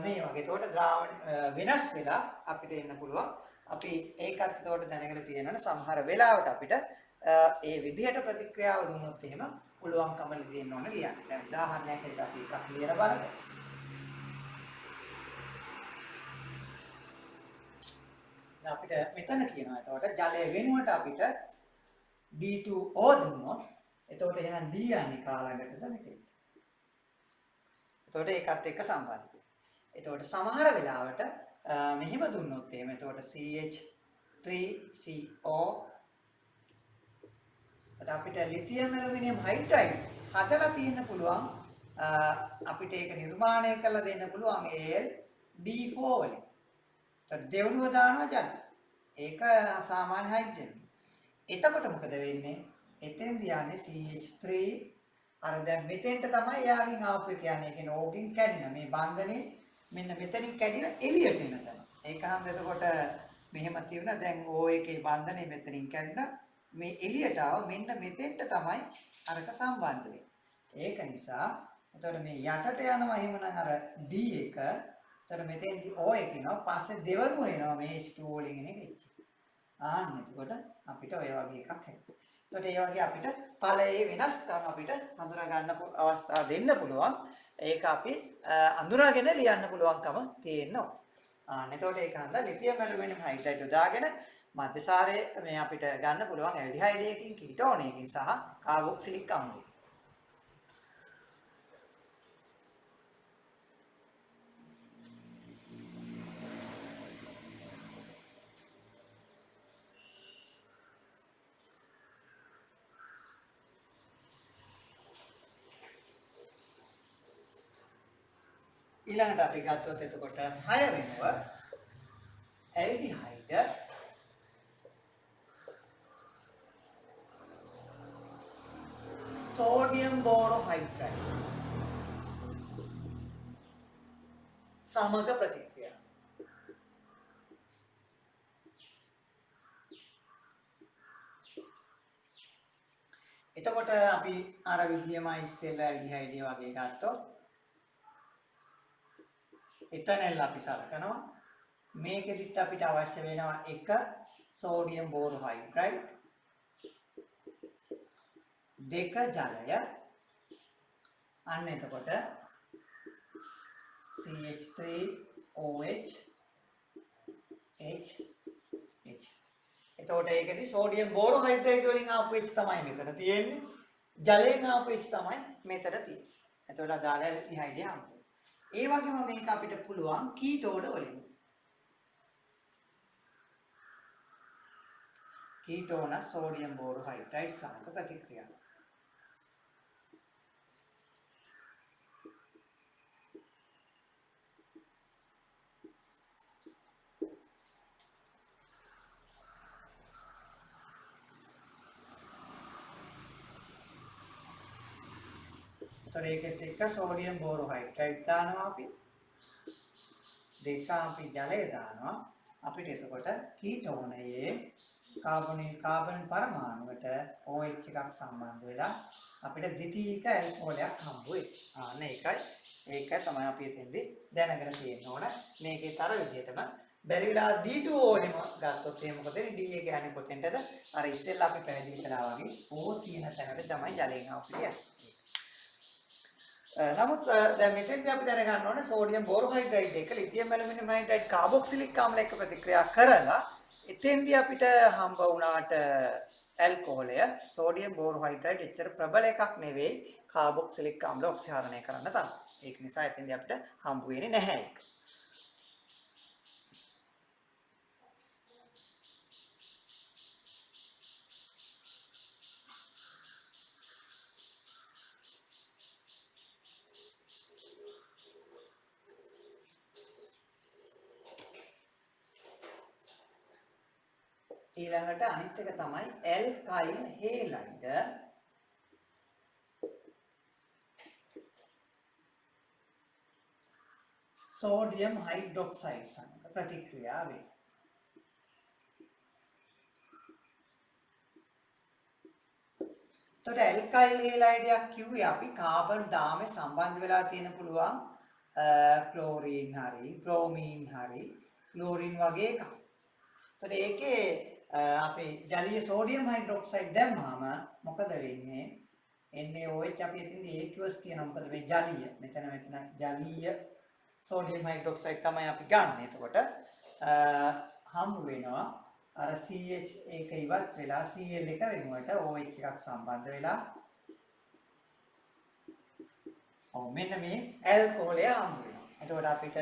මේ වගේ එතකොට ද්‍රාවණ වෙනස් වෙලා අපිට එන්න පුළුවන්. අපි ඒකත් එතකොට දැනගෙන තියෙනවනේ සමහර වෙලාවට අපිට ඒ විදිහට ප්‍රතික්‍රියාව දුන්නොත් එහෙම පුළුවන්කම දෙන්න ඕන ලියන්න. දැන් උදාහරණයක් විදිහට අපි එකක් ලියලා බලමු. දැන් අපිට මෙතන කියනවා එතකොට ජලය වෙනුවට අපිට D2O දුන්නොත් එතකොට එහෙනම් D යන්නේ කාලයකටද මෙතෙන්. එතකොට ඒකත් එක්ක සම්බන්ධ වෙනවා. එතකොට සමහර වෙලාවට මෙහිම දුන්නොත් එහෙම එතකොට CH3CO අපිට ලිතියම් ඇලුමිනියම් හයිඩ්‍රයිඩ් හදලා තියෙන්න පුළුවන්. අපිට ඒක නිර්මාණය කරලා දෙන්න පුළුවන් AlD4 වලින්. ඒත් දෙවනුව දානවා ජල. ඒක සාමාන්‍ය හයිඩ්‍රජන්. එතකොට මොකද වෙන්නේ? එතෙන්දී යන්නේ CH3 අර දැන් මෙතෙන්ට තමයි යාගින් ආපු එක යන්නේ. ඒ කියන්නේ ඕගෙන් කැඩින මේ බන්ධනේ මෙන්න මෙතනින් කැඩිලා එළියට එන තැන. ඒක හන්ද එතකොට මෙහෙම තියුණා දැන් O එකේ බන්ධනේ මෙතනින් කැඩිලා මේ එළියට ආව මෙන්න මෙතෙන්ට තමයි අරක සම්බන්ධ වෙන්නේ. ඒක නිසා එතකොට මේ යටට යනවා එහෙමනම් අර D එක. එතකොට මෙතෙන්දි O එක එනවා. පස්සේ දෙවනුව එනවා මේ H2O වලින් එන එක H. ආන්න එතකොට අපිට ඔය වගේ එකක් හැදෙනවා. එතකොට ඒ වගේ අපිට ඵලයේ වෙනස්කම් අපිට හඳුනා ගන්න අවස්ථාව දෙන්න පුළුවන්. ඒක අපි අඳුරාගෙන ලියන්න පුළුවන්කම තියෙනවා. එතකොට ඒක හන්ද ලිතියම් ඇලුමිනියම් හයිඩ්‍රයිඩ් උදාගෙන මධ්‍යසාරයේ මේ අපිට ගන්න පුළුවන් ඇල්ඩිහයිඩ් එකකින් කීටෝන එකකින් සහ කාබොක්සිලික් අම්ලය. ඊළඟට අපි ගත්තොත් එතකොට 6 වෙනව ඇල්ඩිහයිඩ් සෝඩියම් බෝරෝහයිඩ්‍රයිඩ් සමග ප්‍රතික්‍රියා. එතකොට අපි අර විදියම ඉස්සෙල්ලා ඇල්ඩිහයිඩ් වගේ ගත්තොත් එතනල් අපි සලකනවා. මේකෙදිත් අපිට අවශ්‍ය වෙනවා එක සෝඩියම් බෝරෝහයිඩ්‍රයිඩ් දෙක ජලය. අන්න එතකොට CH3OH H. එතකොට ඒකෙදි සෝඩියම් බෝරෝහයිඩ්‍රයිඩ් වලින් ආපු H තමයි මෙතන තියෙන්නේ. ජලයෙන් ආපු H තමයි මෙතන තියෙන්නේ. එතකොට දාලා ඇල්ඩිහයිඩ් යනවා. ඒ වගේම මේක අපිට පුළුවන් කීටෝන වලින්. කීටෝන සෝඩියම් බෝරෝහයිඩ්‍රයිඩ් සමග ප්‍රතික්‍රියා. එතකොට ඒකෙත් එක්ක සෝඩියම් බෝරෝහයිඩ්‍රයිඩ් දානවා අපි. දෙක අපි ජලය දානවා. අපිට එතකොට කීටෝනයේ කාබන් පරමාණුවට OH එකක් සම්බන්ධ වෙලා අපිට ද්විතීයික ඇල්කොහොලයක් හම්බ වෙයි. ඒක තමයි අපි එතෙන්දී දැනගෙන තියෙන්න ඕන. මේකේ තර විදිහටම බැරි වෙලා D2O එහෙම ගත්තොත් එහෙම මොකද වෙන්නේ? D එක යන්නේ කොතෙන්ටද? අර ඉස්සෙල්ලා අපි පැහැදිලි කළා වගේ O කියන තැනට තමයි ජලයෙන් ආපු කියන්නේ. නමුත් දැන් මෙතෙන්දී අපි දැනගන්න ඕනේ සෝඩියම් බෝරෝහයිඩ්‍රයිඩ් එක ලිතියම් ඇලුමිනියම් හයිඩ්‍රයිඩ් කාබොක්සිලික් ආම්ල එක්ක ප්‍රතික්‍රියා කරලා එතෙන්දී අපිට හම්බ වුණාට ඇල්කොහොලය සෝඩියම් බෝරෝහයිඩ්‍රයිඩ් එච්චර ප්‍රබල එකක් නෙවෙයි කාබොක්සිලික් ආම්ල ඔක්සිහරණය කරන්න තරම්. ඒක නිසා එතෙන්දී අපිට හම්බ වෙන්නේ නැහැ ඒක. ඊළඟට අනිත් එක තමයි ඇල්කයිල් හේලයිඩ් සෝඩියම් හයිඩ්‍රොක්සයිඩ් සමග ප්‍රතික්‍රියා වේ. එතකොට ඇල්කයිල් හේලයිඩ් එකක් කිව්වේ අපි කාබන් දාමේ සම්බන්ධ වෙලා තියෙන පුළුවන් ක්ලෝරින් හරි බ්‍රෝමීන් හරි ක්ලෝරින් වගේ එකක්. එතකොට ඒකේ අපි ජලීය සෝඩියම් හයිඩ්‍රොක්සයිඩ් දැම්මම මොකද වෙන්නේ? NaOH අපි එතින්දී aqueous කියනවා. මොකද මේ ජලීය මෙතන ජලීය සෝඩියම් හයිඩ්‍රොක්සයිඩ් තමයි අපි ගන්න. එතකොට හම්බ වෙනවා අර CH එක ඉවත් වෙලා Cl එක වෙනුවට OH එකක් සම්බන්ධ වෙලා මෙන්න මේ ඇල්කොහොලය හම්බ වෙනවා. එතකොට අපිට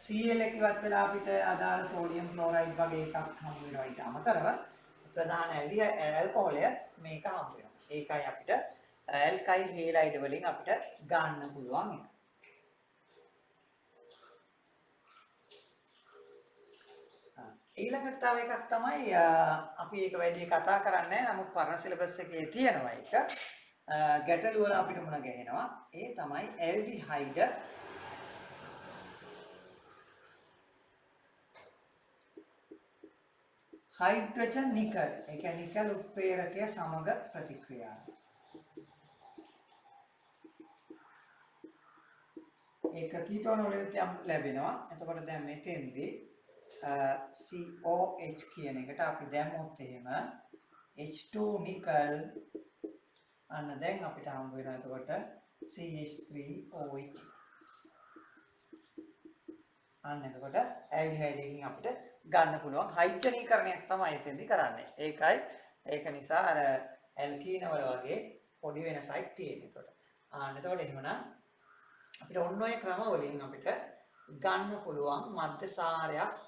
Cl එක ඉවත් වෙලා අපිට අදාළ සෝඩියම් ක්ලෝරයිඩ් වගේ එකක් හම්බ වෙනවා. ඊට අමතරව ප්‍රධාන ඇල්කොහොලය මේක හම්බ වෙනවා. ඒකයි අපිට ඇල්කයිල් හේලයිඩ් වලින් අපිට ගන්න පුළුවන් එක. ඊළඟට තව එකක් තමයි අපි ඒක වැඩි කතා කරන්නේ නැහැ. නමුත් පරණ සිලබස් එකේ තියෙනවා ඒක. ගැටළු වල අපිට මුණ ගැහෙනවා. ඒ තමයි ඇල්ඩිහයිඩ් හයිඩ්‍රජන් නිකල්. ඒ කියන්නේ නිකල් උත්ප්‍රේරකය සමග ප්‍රතික්‍රියාව. ඒක කීටෝන වලින් ලැබෙනවා. එතකොට දැන් මෙතෙන්දී COH කියන එකට අපි දැම්මොත් එහෙම H2 නිකල් අන්න දැන් අපිට හම්බ වෙනවා. එතකොට CH3OH අන්න එතකොට ඇල්ඩිහයිඩ් එකකින් අපිට ගන්න පුළුවන් හයිඩ්‍රජනීකරණයක් තමයි එතෙන්දී කරන්නේ. ඒක නිසා අර ඇල්කීන වල වගේ පොඩි වෙනසක් තියෙනවා. එතකොට එතකොට එහෙමනම් අපිට ඔන්න ඔය ක්‍රම වලින් අපිට ගන්න පුළුවන් මධ්‍යසාරයක්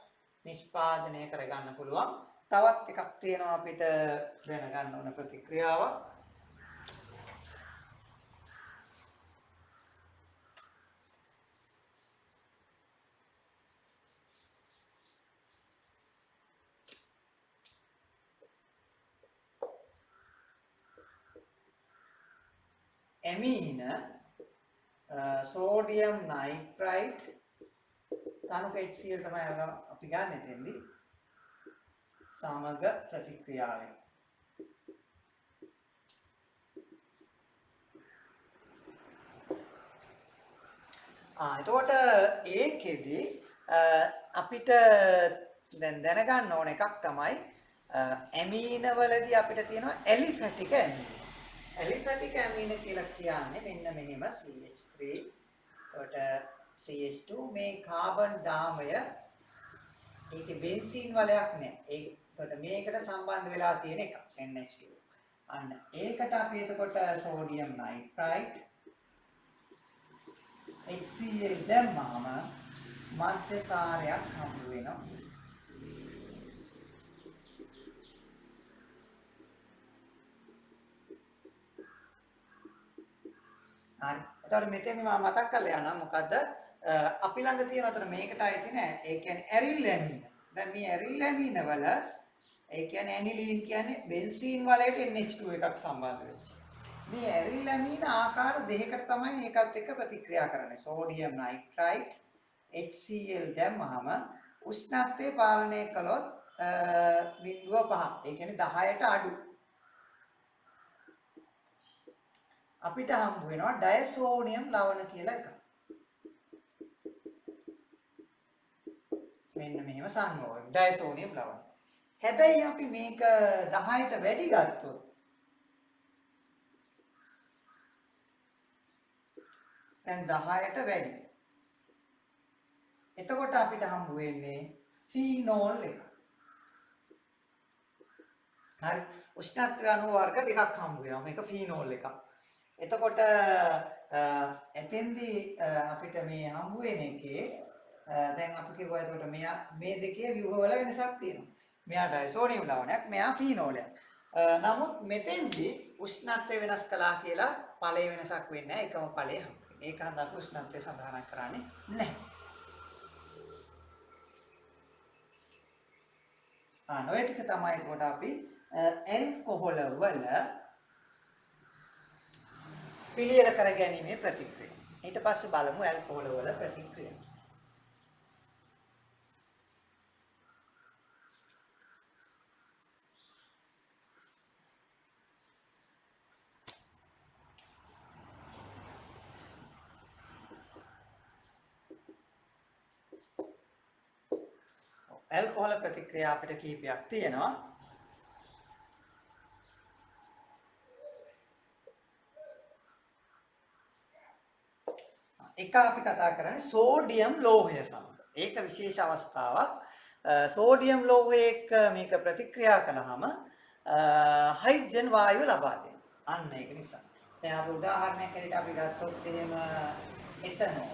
නිෂ්පාදනය කරගන්න පුළුවන්. තවත් එකක් තියෙනවා අපිට දැනගන්න ඕන ප්‍රතික්‍රියාවක්. ඇමීන සෝඩියම් නයිට්‍රයිට් තනුක HCl තමයි අපි ගන්න එතෙන්දී සමග ප්‍රතික්‍රියාවෙන්. එතකොට ඒකෙදි අපිට දැන් දැනගන්න ඕන එකක් තමයි ඇමීන වලදී අපිට තියෙනවා ඇලිෆැටික් ඇමීන. ඇලිෆැටික් ඇමීන කියලා කියන්නේ මෙන්න මෙහෙම CH3 එතකොට CH2 මේ කාබන් දාමය ඒකේ බෙන්සීන් වලයක් නැහැ. එතකොට මේකට සම්බන්ධ වෙලා තියෙන එක NH2. අන්න ඒකට අපි එතකොට සෝඩියම් නයිට්‍රයිට් HCl දැම්මම මධ්‍යසාරයක් හම්බ වෙනවා. හරි. එතකොට මෙතෙන්දි මම මතක් කරලා යනවා මොකද්ද? අපි ළඟ තියෙන අතර මේකට ආйти නෑ. ඒ කියන්නේ ඇරිල් ඇමීන. දැන් මේ ඇරිල් ඇමීන වල ඒ කියන්නේ ඇනිලීන් කියන්නේ බෙන්සීන් වලට NH2 එකක් සම්බන්ධ වෙච්ච. මේ ඇරිල්ලැමීන ආකාර දෙකකට තමයි ඒකත් එක්ක ප්‍රතික්‍රියා කරන්නේ. සෝඩියම් නයිට්‍රයිට් HCl දැම්මහම උෂ්ණත්වය පාලනය කළොත් 0.5. ඒ කියන්නේ 10ට අඩු. අපිට හම්බ වෙනවා ඩයසෝනියම් ලවණ කියලා එකක්. මෙන්න මෙහෙම සංයෝගයක් ඩයසෝනියම් ලවණ. හැබැයි අපි මේක 10ට වැඩි ගත්තොත් දැන් 10ට වැඩි. එතකොට අපිට හම්බ වෙන්නේ ෆීනෝල් එක. හරි. උෂ්ණත්වය අණු වර්ග දෙකක් හම්බ වෙනවා. මේක ෆීනෝල් එකක්. එතකොට එතෙන්දී අපිට මේ හම්බ වෙන එකේ දැන් අපි කිව්වා එතකොට මෙයා මේ දෙකේ ව්‍යුහවල වෙනසක් තියෙනවා. මෙයා ඩයසෝනියම් ලවණයක්, මෙයා ෆීනෝලයක්. නමුත් මෙතෙන්දී උෂ්ණත්වය වෙනස් කළා කියලා ඵලයේ වෙනසක් වෙන්නේ නැහැ. එකම ඵලය හම්බ වෙනවා. ඒක හන්ද අපි උෂ්ණත්වය සඳහන් කරන්නේ නැහැ. ඔය ටික තමයි එතකොට අපි ඇල්කොහොල වල පිළියෙල කර ගැනීමේ ප්‍රතික්‍රියා. ඊට පස්සේ බලමු ඇල්කොහොල වල ප්‍රතික්‍රියා. ඇල්කොහොල ප්‍රතික්‍රියා අපිට කීපයක් තියෙනවා. එක අපි කතා කරන්නේ සෝඩියම් ලෝහය සමග. ඒක විශේෂ අවස්ථාවක්. සෝඩියම් ලෝහය එක්ක මේක ප්‍රතික්‍රියා කළාම හයිඩ්‍රජන් වායුව ලබා දෙනවා. අන්න ඒක නිසා. දැන් අපි උදාහරණයක් හැටියට අපි ගත්තොත් එහෙම එතනෝ.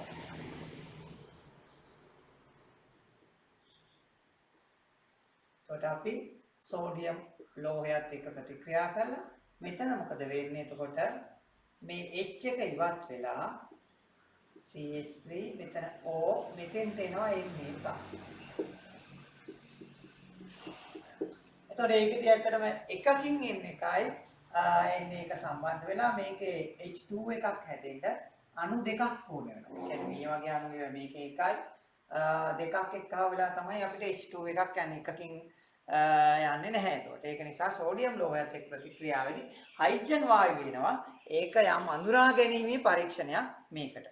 එතකොට අපි සෝඩියම් ලෝහයත් එක්ක ප්‍රතික්‍රියා කළා. මෙතන මොකද වෙන්නේ? එතකොට මේ H එක ඉවත් වෙලා CH3 මෙතන O මෙතෙන්ට එනවා එන්නේ පස්. එතකොට ඒකදී ඇත්තටම එකකින් එන්නේ එකයි එන්නේ එක සම්බන්ධ වෙලා මේකේ H2 එකක් හැදෙන්න අණු දෙකක් ඕන වෙනවා. ඒ කියන්නේ මේ වගේ අණු මේකේ එකයි දෙකක් එක්කව වෙලා තමයි අපිට H2 එකක් යන්නේ. එකකින් යන්නේ නැහැ. ඒකට ඒක නිසා සෝඩියම් ලෝහයත් එක්ක ප්‍රතික්‍රියාවේදී හයිඩ්‍රජන් වායුව වෙනවා. ඒක යම් අඳුරා ගැනීමේ පරීක්ෂණයක් මේකට.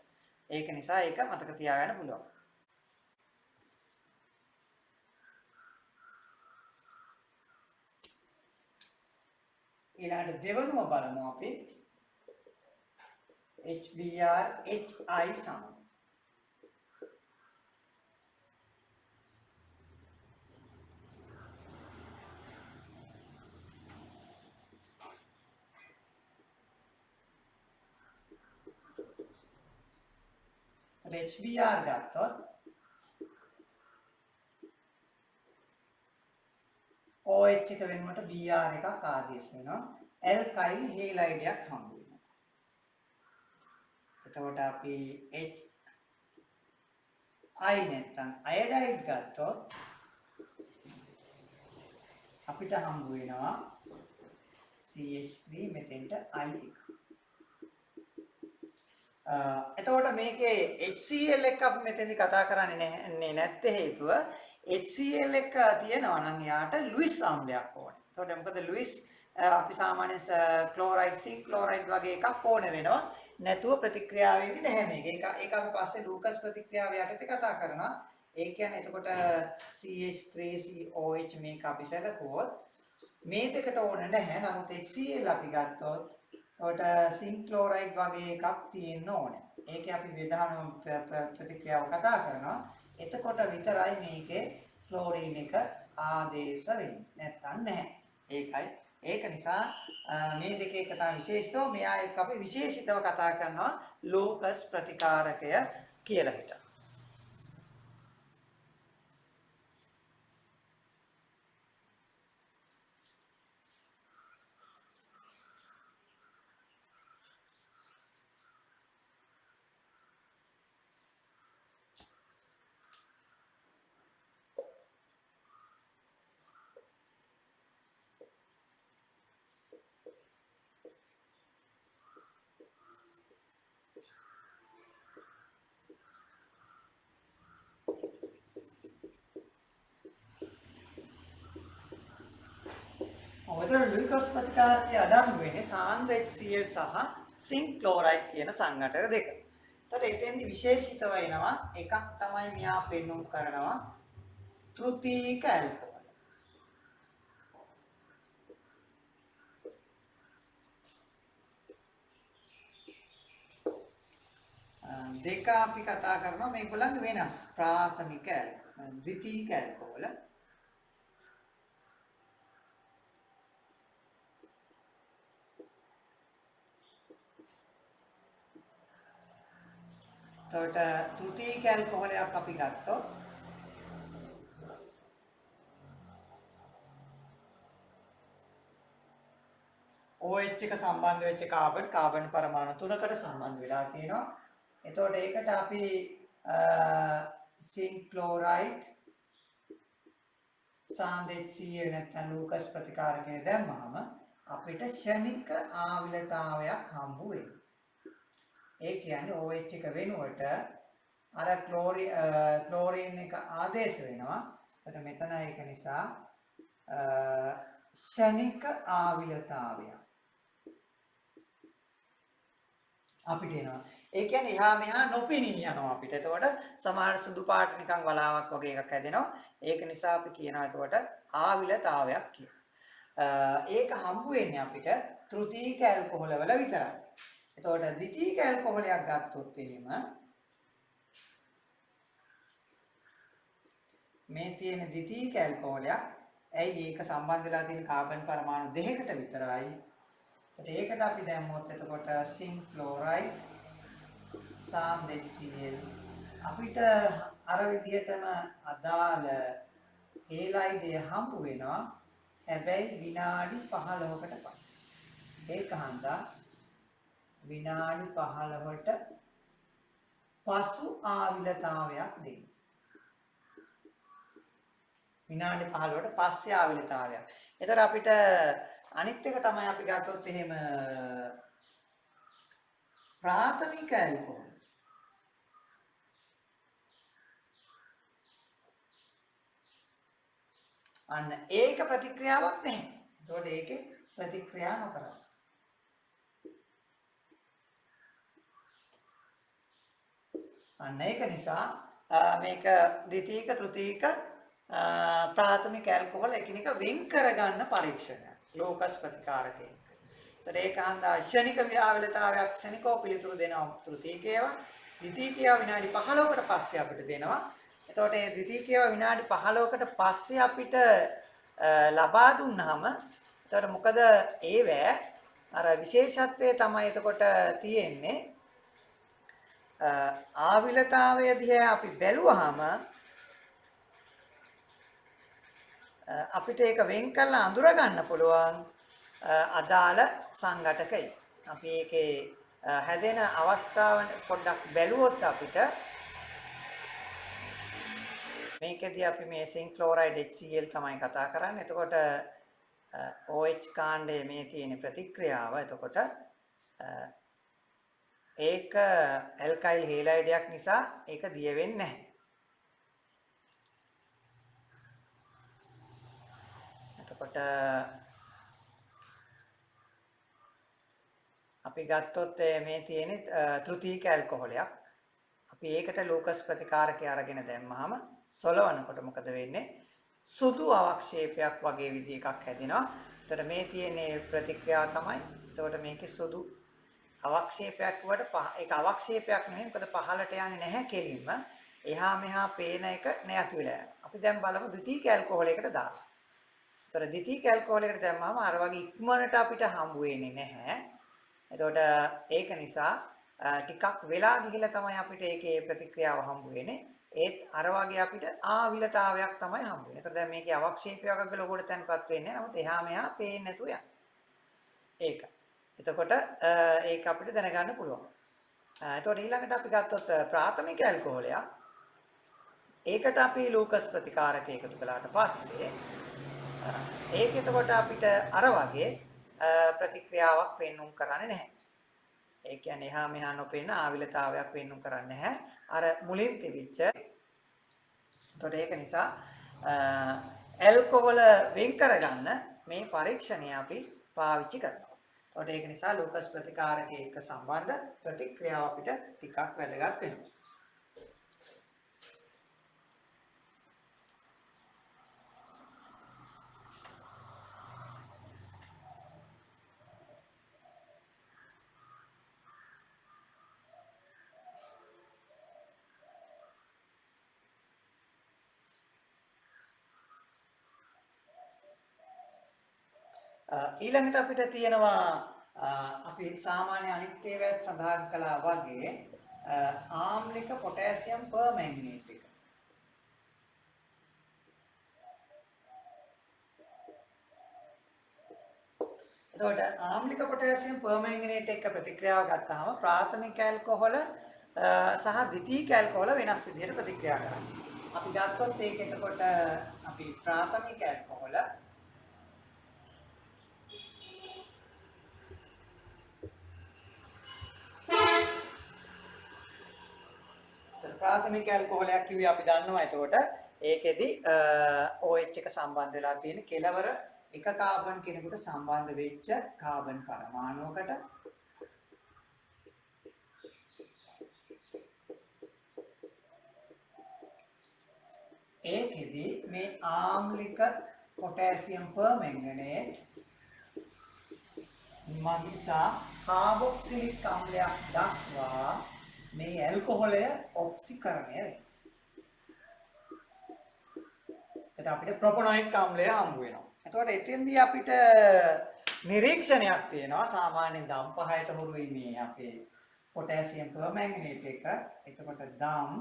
ඒක නිසා ඒක මතක තියාගන්න පුළුවන්. ඊළඟට දෙවනුව බලමු අපි HBr HI සමග. HBr ගත්තොත් OH එක වෙනුවට Br එකක් ආදේශ වෙනවා. ඇල්කයිල් හේලයිඩයක් හම්බ වෙනවා. එතකොට අපි HI නැත්තම් අයඩයිඩ් ගත්තොත් අපිට හම්බ වෙනවා CH3 මෙතෙන්ට I එක. එතකොට මේකේ HCl එක අපි මෙතෙන්දි කතා කරන්නේ නැත්තේ හේතුව HCl එක තියෙනවා නම් යාට ලුයිස් ආම්ලයක් ඕනේ. එතකොට මොකද ලුයිස් අපි සාමාන්‍ය ක්ලෝරයිඩ් සිංක් ක්ලෝරයිඩ් වගේ එකක් ඕන වෙනවා. නැතුව ප්‍රතික්‍රියා වෙන්නේ නැහැ මේක. ඒක අපි පස්සේ ලූකස් ප්‍රතික්‍රියාව යටතේ කතා කරනවා. ඒ කියන්නේ එතකොට CH3COH මේක අපි සැලකුවොත් මේ දෙකට ඕන නැහැ. නමුත් HCl අපි ගත්තොත් එතකොට සිංක් ක්ලෝරයිඩ් වගේ එකක් තියෙන්න ඕනේ. ඒකේ අපි විධාන ප්‍රතික්‍රියාව කතා කරනවා. එතකොට විතරයි මේකේ ක්ලෝරින් එක ආදේශ වෙන්නේ. නැත්තම් නැහැ. ඒකයි. ඒක නිසා මේ දෙකේ එක තමයි විශේෂිතව මෙයා එක්ක අපි විශේෂිතව කතා කරනවා ලූකස් ප්‍රතිකාරකය කියලා හිතා. ඔතන ලූකස් ප්‍රතිකාරකයේ අඩංගු වෙන්නේ සාන්ද්‍ර HCl සහ සිංක් ක්ලෝරයිඩ් කියන සංඝටක දෙක. එතකොට එතෙන්දි විශේෂිතව එනවා එකක් තමයි මෙයා පෙන්වුම් කරනවා තෘතීක ඇල්කොහොල්. දෙක අපි කතා කරනවා මේගොල්ලන්ගේ වෙනස් ප්‍රාථමික ද්විතීක ඇල්කොහොල. එතකොට තෘතීක ඇල්කොහොලයක් අපි ගත්තොත් OH එක සම්බන්ධ වෙච්ච කාබන් පරමාණු තුනකට සම්බන්ධ වෙලා තියෙනවා. එතකොට ඒකට අපි සිංක් ක්ලෝරයිඩ් සාන්ද්‍ර HCl නැත්නම් ලූකස් ප්‍රතිකාරකය දැම්මම අපිට ෂණික ආවිලතාවයක් හම්බ වෙනවා. ඒ කියන්නේ OH එක වෙනුවට අර ක්ලෝරින් එක ආදේශ වෙනවා. එතකොට මෙතන ඒක නිසා ෂණික ආවිලතාවයක් අපිට එනවා. ඒ කියන්නේ එහා මෙහා නොපෙනී යනවා අපිට. එතකොට සමහර සුදු පාට නිකන් වලාවක් වගේ එකක් හැදෙනවා. ඒක නිසා අපි කියනවා එතකොට ආවිලතාවයක් කියලා. ඒක හම්බ වෙන්නේ අපිට තෘතීක ඇල්කොහොල වල විතරයි. එතකොට ද්විතීක ඇල්කොහොලයක් ගත්තොත් එහෙම මේ තියෙන ද්විතීක ඇල්කොහොලයක් ඇයි ඒක සම්බන්ධ වෙලා තියෙන කාබන් පරමාණු දෙකකට විතරයි. ඒකට අපි දැම්මොත් එතකොට සිංක් ක්ලෝරයිඩ් සාන්ද්‍ර HCl අපිට අර විදිහටම අදාළ හේලයිඩය හම්බ වෙනවා. හැබැයි විනාඩි 15කට පස්සේ. ඒක හන්දා විනාඩි 15ට පසු ආවිලතාවයක් දෙන්න. විනාඩි 15ට පස්සේ ආවිලතාවයක්. ඒතර අපිට අනිත් එක තමයි අපි ගත්තොත් එහෙම ප්‍රාථමික ඇල්කොහොල්. අන්න ඒක ප්‍රතික්‍රියාවක් නැහැ. ඒතකොට ඒකේ ප්‍රතික්‍රියා නොකරන. අන්න ඒක නිසා මේක ද්විතීක තෘතීක ප්‍රාථමික ඇල්කොහොල් එකිනෙක වෙන් කරගන්න පරීක්ෂණයක්. ලෝකස් ප්‍රතිකාරකයක. ඒතර ඒක හන්දා ෂණික ආවිලතාවයක් ෂණිකව පිළිතුරු දෙනවා තෘතීකේව. ද්විතීකේව විනාඩි 15කට පස්සේ අපිට දෙනවා. එතකොට මේ ද්විතීකේව විනාඩි 15කට පස්සේ අපිට ලබා දුන්නාම එතකොට මොකද ඒවැ අර විශේෂත්වය තමයි එතකොට තියෙන්නේ ආවිලතාවය දිහා අපි බැලුවාම අපිට ඒක වෙන් කරලා අඳුර ගන්න පුළුවන් අදාළ සංඝටකයි. අපි ඒකේ හැදෙන අවස්ථාව පොඩ්ඩක් බැලුවොත් අපිට මේකෙදී අපි මේ සිංක් ක්ලෝරයිඩ් HCl තමයි කතා කරන්නේ. එතකොට OH කාණ්ඩයේ මේ තියෙන ප්‍රතික්‍රියාව එතකොට ඒක ඇල්කයිල් හේලයිඩයක් නිසා ඒක දිය වෙන්නේ නැහැ. එතකොට අපි ගත්තොත් මේ තියෙන තෘතීක ඇල්කොහොලයක්. අපි ඒකට ලූකස් ප්‍රතිකාරකය අරගෙන දැම්මහම සොලවනකොට මොකද වෙන්නේ? සුදු අවක්ෂේපයක් වගේ විදි එකක් හැදෙනවා. එතකොට මේ තියෙන ප්‍රතික්‍රියාව තමයි. එතකොට මේකේ සුදු අවක්ෂේපයක් වට ඒක අවක්ෂේපයක් නෙමෙයි. මොකද පහළට යන්නේ නැහැ කෙලින්ම. එහා මෙහා පේන එක නැති වෙලා යනවා. අපි දැන් බලමු ද්විතීක ඇල්කොහොලයකට දාලා. ඒතර ද්විතීක ඇල්කොහොලයකට දැම්මම අර වගේ ඉක්මනට අපිට හම්බ වෙන්නේ නැහැ. එතකොට ඒක නිසා ටිකක් වෙලා ගිහිල්ලා තමයි අපිට ඒකේ ප්‍රතික්‍රියාව හම්බ වෙන්නේ. ඒත් අර වගේ අපිට ආවිලතාවයක් තමයි හම්බ වෙන්නේ. එතකොට දැන් මේකේ අවක්ෂේපයක් අග ලොකුට තැන්පත් වෙන්නේ නැහැ. නමුත් එහා මෙහා පේන්නේ නැතුව යනවා. ඒක. එතකොට ඒක අපිට දැනගන්න පුළුවන්. එතකොට ඊළඟට අපි ගත්තොත් ප්‍රාථමික ඇල්කොහොලයක්. ඒකට අපි ලූකස් ප්‍රතිකාරක එකතු කළාට පස්සේ ඒක එතකොට අපිට අර වගේ ප්‍රතික්‍රියාවක් පෙන්වුම් කරන්නේ නැහැ. ඒ කියන්නේ එහා මෙහා නොපෙනෙන ආවිලතාවයක් පෙන්වුම් කරන්නේ නැහැ. අර මුලින් තිබිච්ච. එතකොට ඒක නිසා ඇල්කොහොල වෙන් කරගන්න මේ පරීක්ෂණය අපි පාවිච්චි කරනවා. එතකොට ඒක නිසා ලූකස් ප්‍රතිකාරකයේ එක්ක සම්බන්ධ ප්‍රතික්‍රියාව අපිට ටිකක් වැදගත් වෙනවා. ඊළඟට අපිට තියෙනවා අපි සාමාන්‍ය අනිත් ඒවාත් සඳහන් කළා වගේ ආම්ලික පොටෑසියම් පර්මැංගනේට් එක. එතකොට ආම්ලික පොටෑසියම් පර්මැංගනේට් එක ප්‍රතික්‍රියාව ගත්තාම ප්‍රාථමික ඇල්කොහොල සහ ද්විතීයික ඇල්කොහොල වෙනස් විදිහට ප්‍රතික්‍රියා කරනවා. අපි ගත්තොත් ඒක එතකොට අපි ප්‍රාථමික ඇල්කොහොල ප්‍රාථමික ඇල්කොහොලයක් කිව්වේ අපි දන්නවා. එතකොට ඒකෙදි OH එක සම්බන්ධ වෙලා තියෙන කෙලවර එක කාබන් කෙනෙකුට සම්බන්ධ වෙච්ච කාබන් පරමාණුවකට ඒකෙදි මේ ආම්ලික පොටෑසියම් පර්මැංගනේට් මගිසා කාබොක්සිලික් අම්ලයක් දක්වා මේ ඇල්කොහොලය ඔක්සිකරණය වෙනවා. එතකොට අපිට ප්‍රොපනොයික් අම්ලය හම්බ වෙනවා. එතකොට එතෙන්දී අපිට නිරීක්ෂණයක් තියෙනවා. සාමාන්‍යයෙන් දම් 5ට හුරුයි මේ අපේ පොටෑසියම් පර්මැංගනේට් එක. එතකොට දම්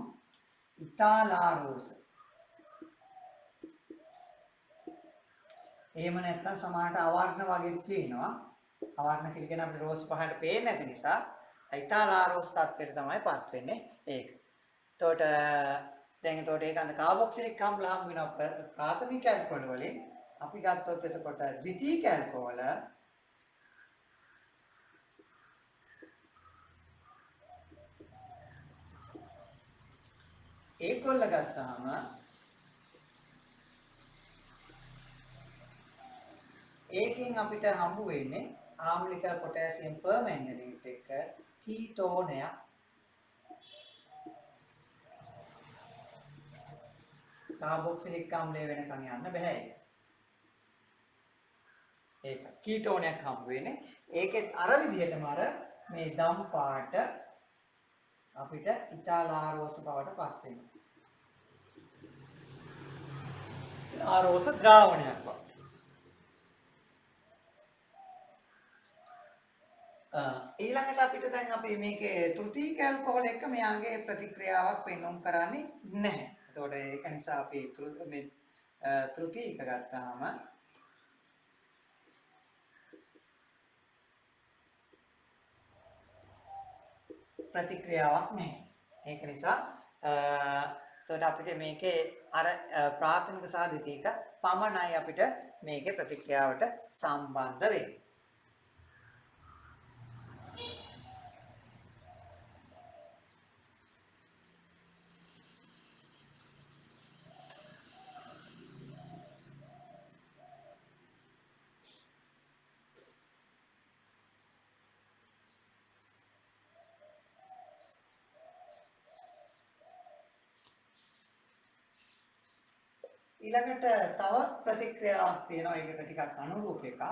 ඉතාලාරෝස. එහෙම නැත්නම් සමහරට අවර්ණ වගේ තියෙනවා. අවර්ණ කියලා කියන අපිට රෝස් 5ට පේන්නේ නැති නිසා ඉතාලාරෝස් තත්ත්වයට තමයිපත් වෙන්නේ ඒක. එතකොට දැන් ඒක අන්ත කාබොක්සිලික් අම්ල හම් වෙනවා ප්‍රාථමික ඇල්කොහොල වලින්. අපි ගත්තොත් එතකොට ද්විතීයික ඇල්කොහොල ඒකොල්ල ගත්තාම ඒකෙන් අපිට හම්බ වෙන්නේ ආම්ලික පොටෑසියම් පර්මැංගනේට් එක කීටෝනයක්. කාබොක්සිලික් අම්ලය වෙනකන් යන්න බෑ. ඒක කීටෝනයක් හම්බ වෙන්නේ. ඒකෙත් අර විදිහටම අර මේ දම් පාට අපිට ඉතාලාරෝස බවට පත් වෙනවා. ආරෝස ද්‍රාවණයක් වගේ. ඊළඟට අපිට දැන් අපි මේකේ තෘතීයික ඇල්කොහොල එක්ක මෙයාගේ ප්‍රතික්‍රියාවක් පෙන්වුම් කරන්නේ නැහැ. එතකොට ඒක නිසා අපි මේ තෘතීයික ගත්තාම ප්‍රතික්‍රියාවක් නැහැ. ඒක නිසා එතකොට අපිට මේකේ අර ප්‍රාථමික සහ ද්විතීයික පමණයි අපිට මේකේ ප්‍රතික්‍රියාවට සම්බන්ධ වෙන්නේ. ඊළඟට තව ප්‍රතික්‍රියාවක් තියෙනවා. ඒකට ටිකක් අනුරූප එකක්.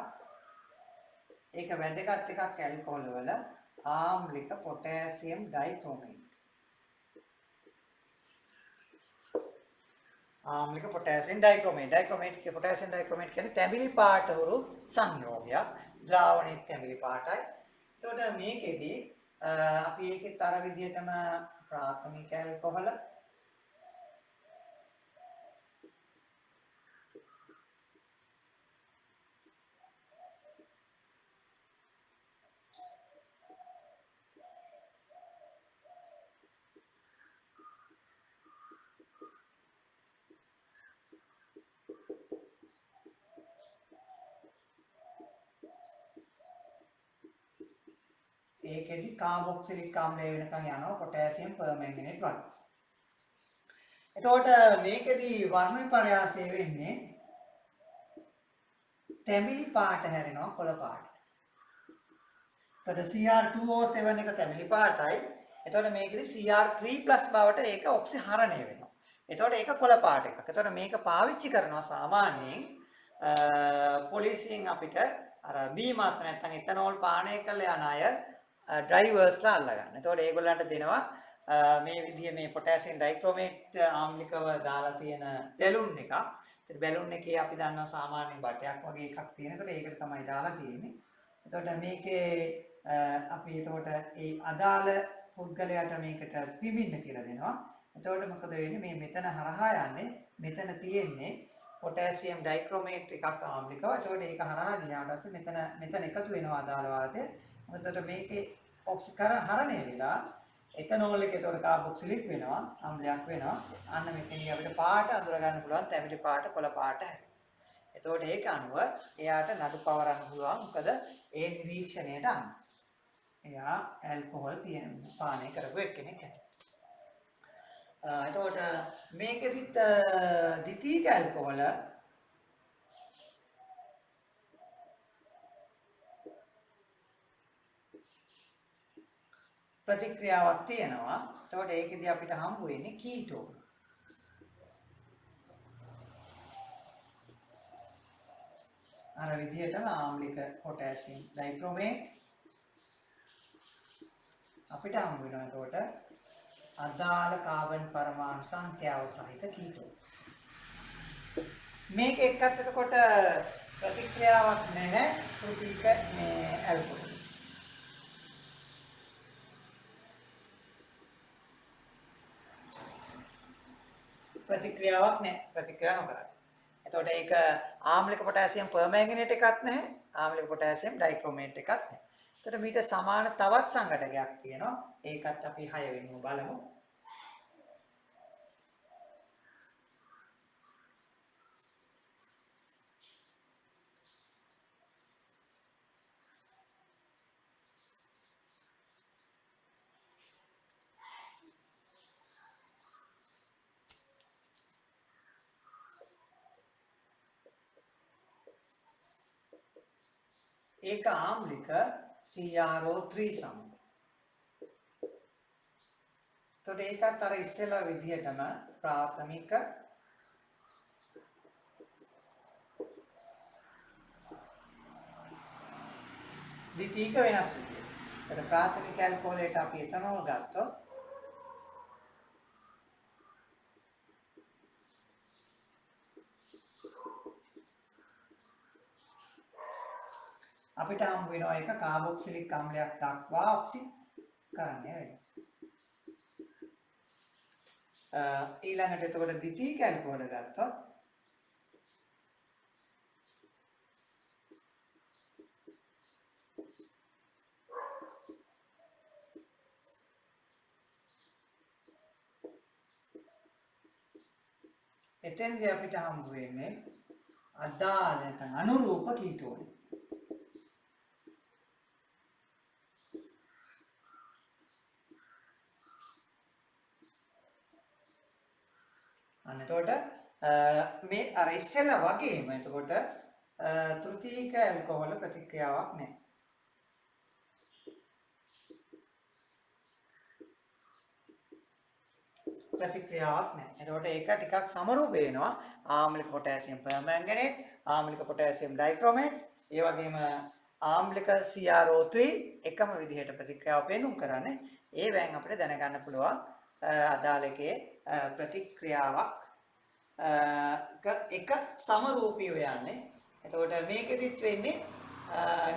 ඒක වැදගත් එකක් ඇල්කොහොල වල ආම්ලික පොටෑසියම් ඩයික්‍රොමේට්. ආම්ලික පොටෑසියම් ඩයික්‍රොමේට්. පොටෑසියම් ඩයික්‍රොමේට් කියන්නේ තැඹිලි පාට හුරු සංයෝගයක්. ද්‍රාවණයේ තැඹිලි පාටයි. එතකොට මේකෙදි අපි ඒකෙත් අර විදිහටම ප්‍රාථමික ඇල්කොහොල ඒකෙදි කාබොක්සිලික් අම්ලය වෙනකන් යනවා පොටෑසියම් පර්මැංගනේට් වගේ. එතකොට මේකෙදි වර්ණ විපර්යාසය වෙන්නේ තැඹිලි පාට හැරෙනවා කොළ පාට. එතකොට Cr2O7 එක තැඹිලි පාටයි. එතකොට මේකෙදි Cr3+ බවට ඒක ඔක්සිහරණය වෙනවා. එතකොට ඒක කොළ පාට එකක්. එතකොට මේක පාවිච්චි කරනවා සාමාන්‍යයෙන් පොලිසියෙන් අපිට අර බීමත් නැත්නම් එතනෝල් පානය කළ යන අය ඩ්‍රයිවර්ස්ලා අල්ලගන්න. එතකොට ඒගොල්ලන්ට දෙනවා මේ විදිහේ මේ පොටෑසියම් ඩයික්‍රොමේට් ආම්ලිකව දාලා තියෙන බැලුන් එකක්. ඒත් බැලුන් එකේ අපි දන්නවා සාමාන්‍ය බටයක් වගේ එකක් තියෙන. ඒතකොට ඒකට තමයි දාලා තියෙන්නේ. එතකොට මේකේ අපි එතකොට ඒ අදාළ පුද්ගලයාට මේකට පිවින්න කියලා දෙනවා. එතකොට මොකද වෙන්නේ මේ මෙතන හරහා යන්නේ මෙතන තියෙන්නේ පොටෑසියම් ඩයික්‍රොමේට් එකක් ආම්ලිකව. එතකොට ඒක හරහා ගියාට පස්සේ මෙතන එකතු වෙනවා අදාළ වාතය. එතකොට මේකේ ඔක්සිකරණය වෙලා එතනෝල් එක එතකොට කාබොක්සිලික් වෙනවා අම්ලයක් වෙනවා. අන්න මෙතනදී අපිට පාට අඳුර ගන්න පුළුවන් තැඹිලි පාට කොළ පාට හැරෙනවා. එතකොට ඒක අනුව එයාට නඩු පවරන්න පුළුවන්. මොකද ඒ නිරීක්ෂණයට අනුව. එයා ඇල්කොහොල් පානය කරපු එක්කෙනෙක් හැටියට. එතකොට මේකෙදිත් ද්විතීයික ඇල්කොහොල ප්‍රතික්‍රියාවක් තියෙනවා. එතකොට ඒකෙදි අපිට හම්බ වෙන්නේ කීටෝන. අර විදිහටම ආම්ලික පොටෑසියම් ඩයික්‍රොමේට් අපිට හම්බ වෙනවා. එතකොට අදාළ කාබන් පරමාණු සංඛ්‍යාව සහිත කීටෝන. මේක එක්කත් එතකොට ප්‍රතික්‍රියාවක් නැහැ ත්‍ෘතීක මේ ඇල්කොහොල්. ප්‍රතික්‍රියාවක් නැහැ. ප්‍රතික්‍රියා නොකරයි. එතකොට ඒක ආම්ලික පොටෑසියම් පර්මැංගනේට් එකක් නැහැ. ආම්ලික පොටෑසියම් ඩයික්‍රොමේට් එකක් නැහැ. එතකොට මීට සමාන තවත් සංඝටකයක් තියෙනවා. ඒකත් අපි 6 වෙනිව බලමු. ඒක ආම්ලික CrO3 සමග. එතකොට ඒකත් අර ඉස්සෙල්ලා විදිහටම ප්‍රාථමික ද්විතීයික වෙනස් විදියට. එතකොට ප්‍රාථමික ඇල්කොහොලේට අපි එතනෝල් ගත්තොත් අපිට හම්බ වෙනවා එක කාබොක්සිලික් අම්ලයක් දක්වා ඔක්සිකරණය වෙනවා. ඊළඟට එතකොට ද්විතීයික ඇල්කොහොල ගත්තොත් එතෙන්දී අපිට හම්බ වෙන්නේ අදාළ නැත්නම් අනුරූප කීටෝන. එතකොට මේ අර ඉස්සෙල්ලා වගේම එතකොට ත්‍ෘතීයික ඇල්කොහොල ප්‍රතික්‍රියාවක් නැහැ. ප්‍රතික්‍රියාවක් නැහැ. එතකොට ඒක ටිකක් සමරූප වෙනවා ආම්ලික පොටෑසියම් පර්මැංගනේට්, ආම්ලික පොටෑසියම් ඩයික්‍රොමේට්, ඒ වගේම ආම්ලික CrO3 එකම විදිහට ප්‍රතික්‍රියාව පෙන්නුම් කරන්නේ. ඒ වෑන් අපිට දැනගන්න පුළුවන් අදාළ එකේ ප්‍රතික්‍රියාවක් එක සමරූපීව යන්නේ. එතකොට මේකෙදිත් වෙන්නේ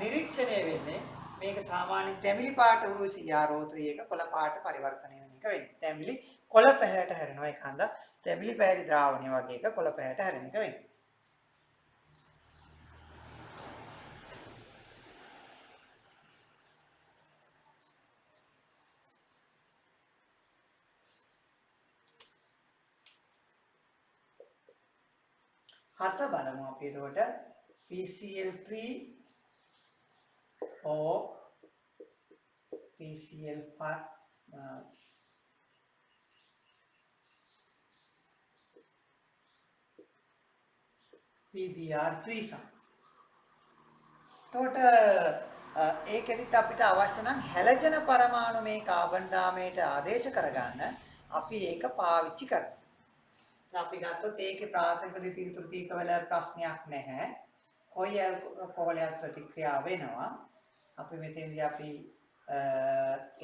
නිරීක්ෂණය වෙන්නේ මේක සාමාන්‍යයෙන් තැඹිලි පාට උරු CrO3 එක කොළ පාට පරිවර්තනය වෙන එක වෙන්නේ. තැඹිලි කොළ පැහැයට හැරෙනවා ඒක හන්ද තැඹිලි පැහැදි ද්‍රාවණය වගේ එක කොළ පැහැයට හැරෙන එක වෙන්නේ. හත බලමු අපි එතකොට PCl3 or PCl5 PBr3 සම. එතකොට ඒකෙදිත් අපිට අවශ්‍ය නම් හැලජන පරමාණු මේ කාබන් දාමයට ආදේශ කරගන්න අපි ඒක පාවිච්චි කරනවා. අපි ගත්තොත් ඒකේ ප්‍රාථමික ද්විතීයික තෘතීයික වල ප්‍රශ්නයක් නැහැ. කොයි ඇල්කොහොලයක් ප්‍රතික්‍රියා වෙනවා. අපි මෙතෙන්දී අපි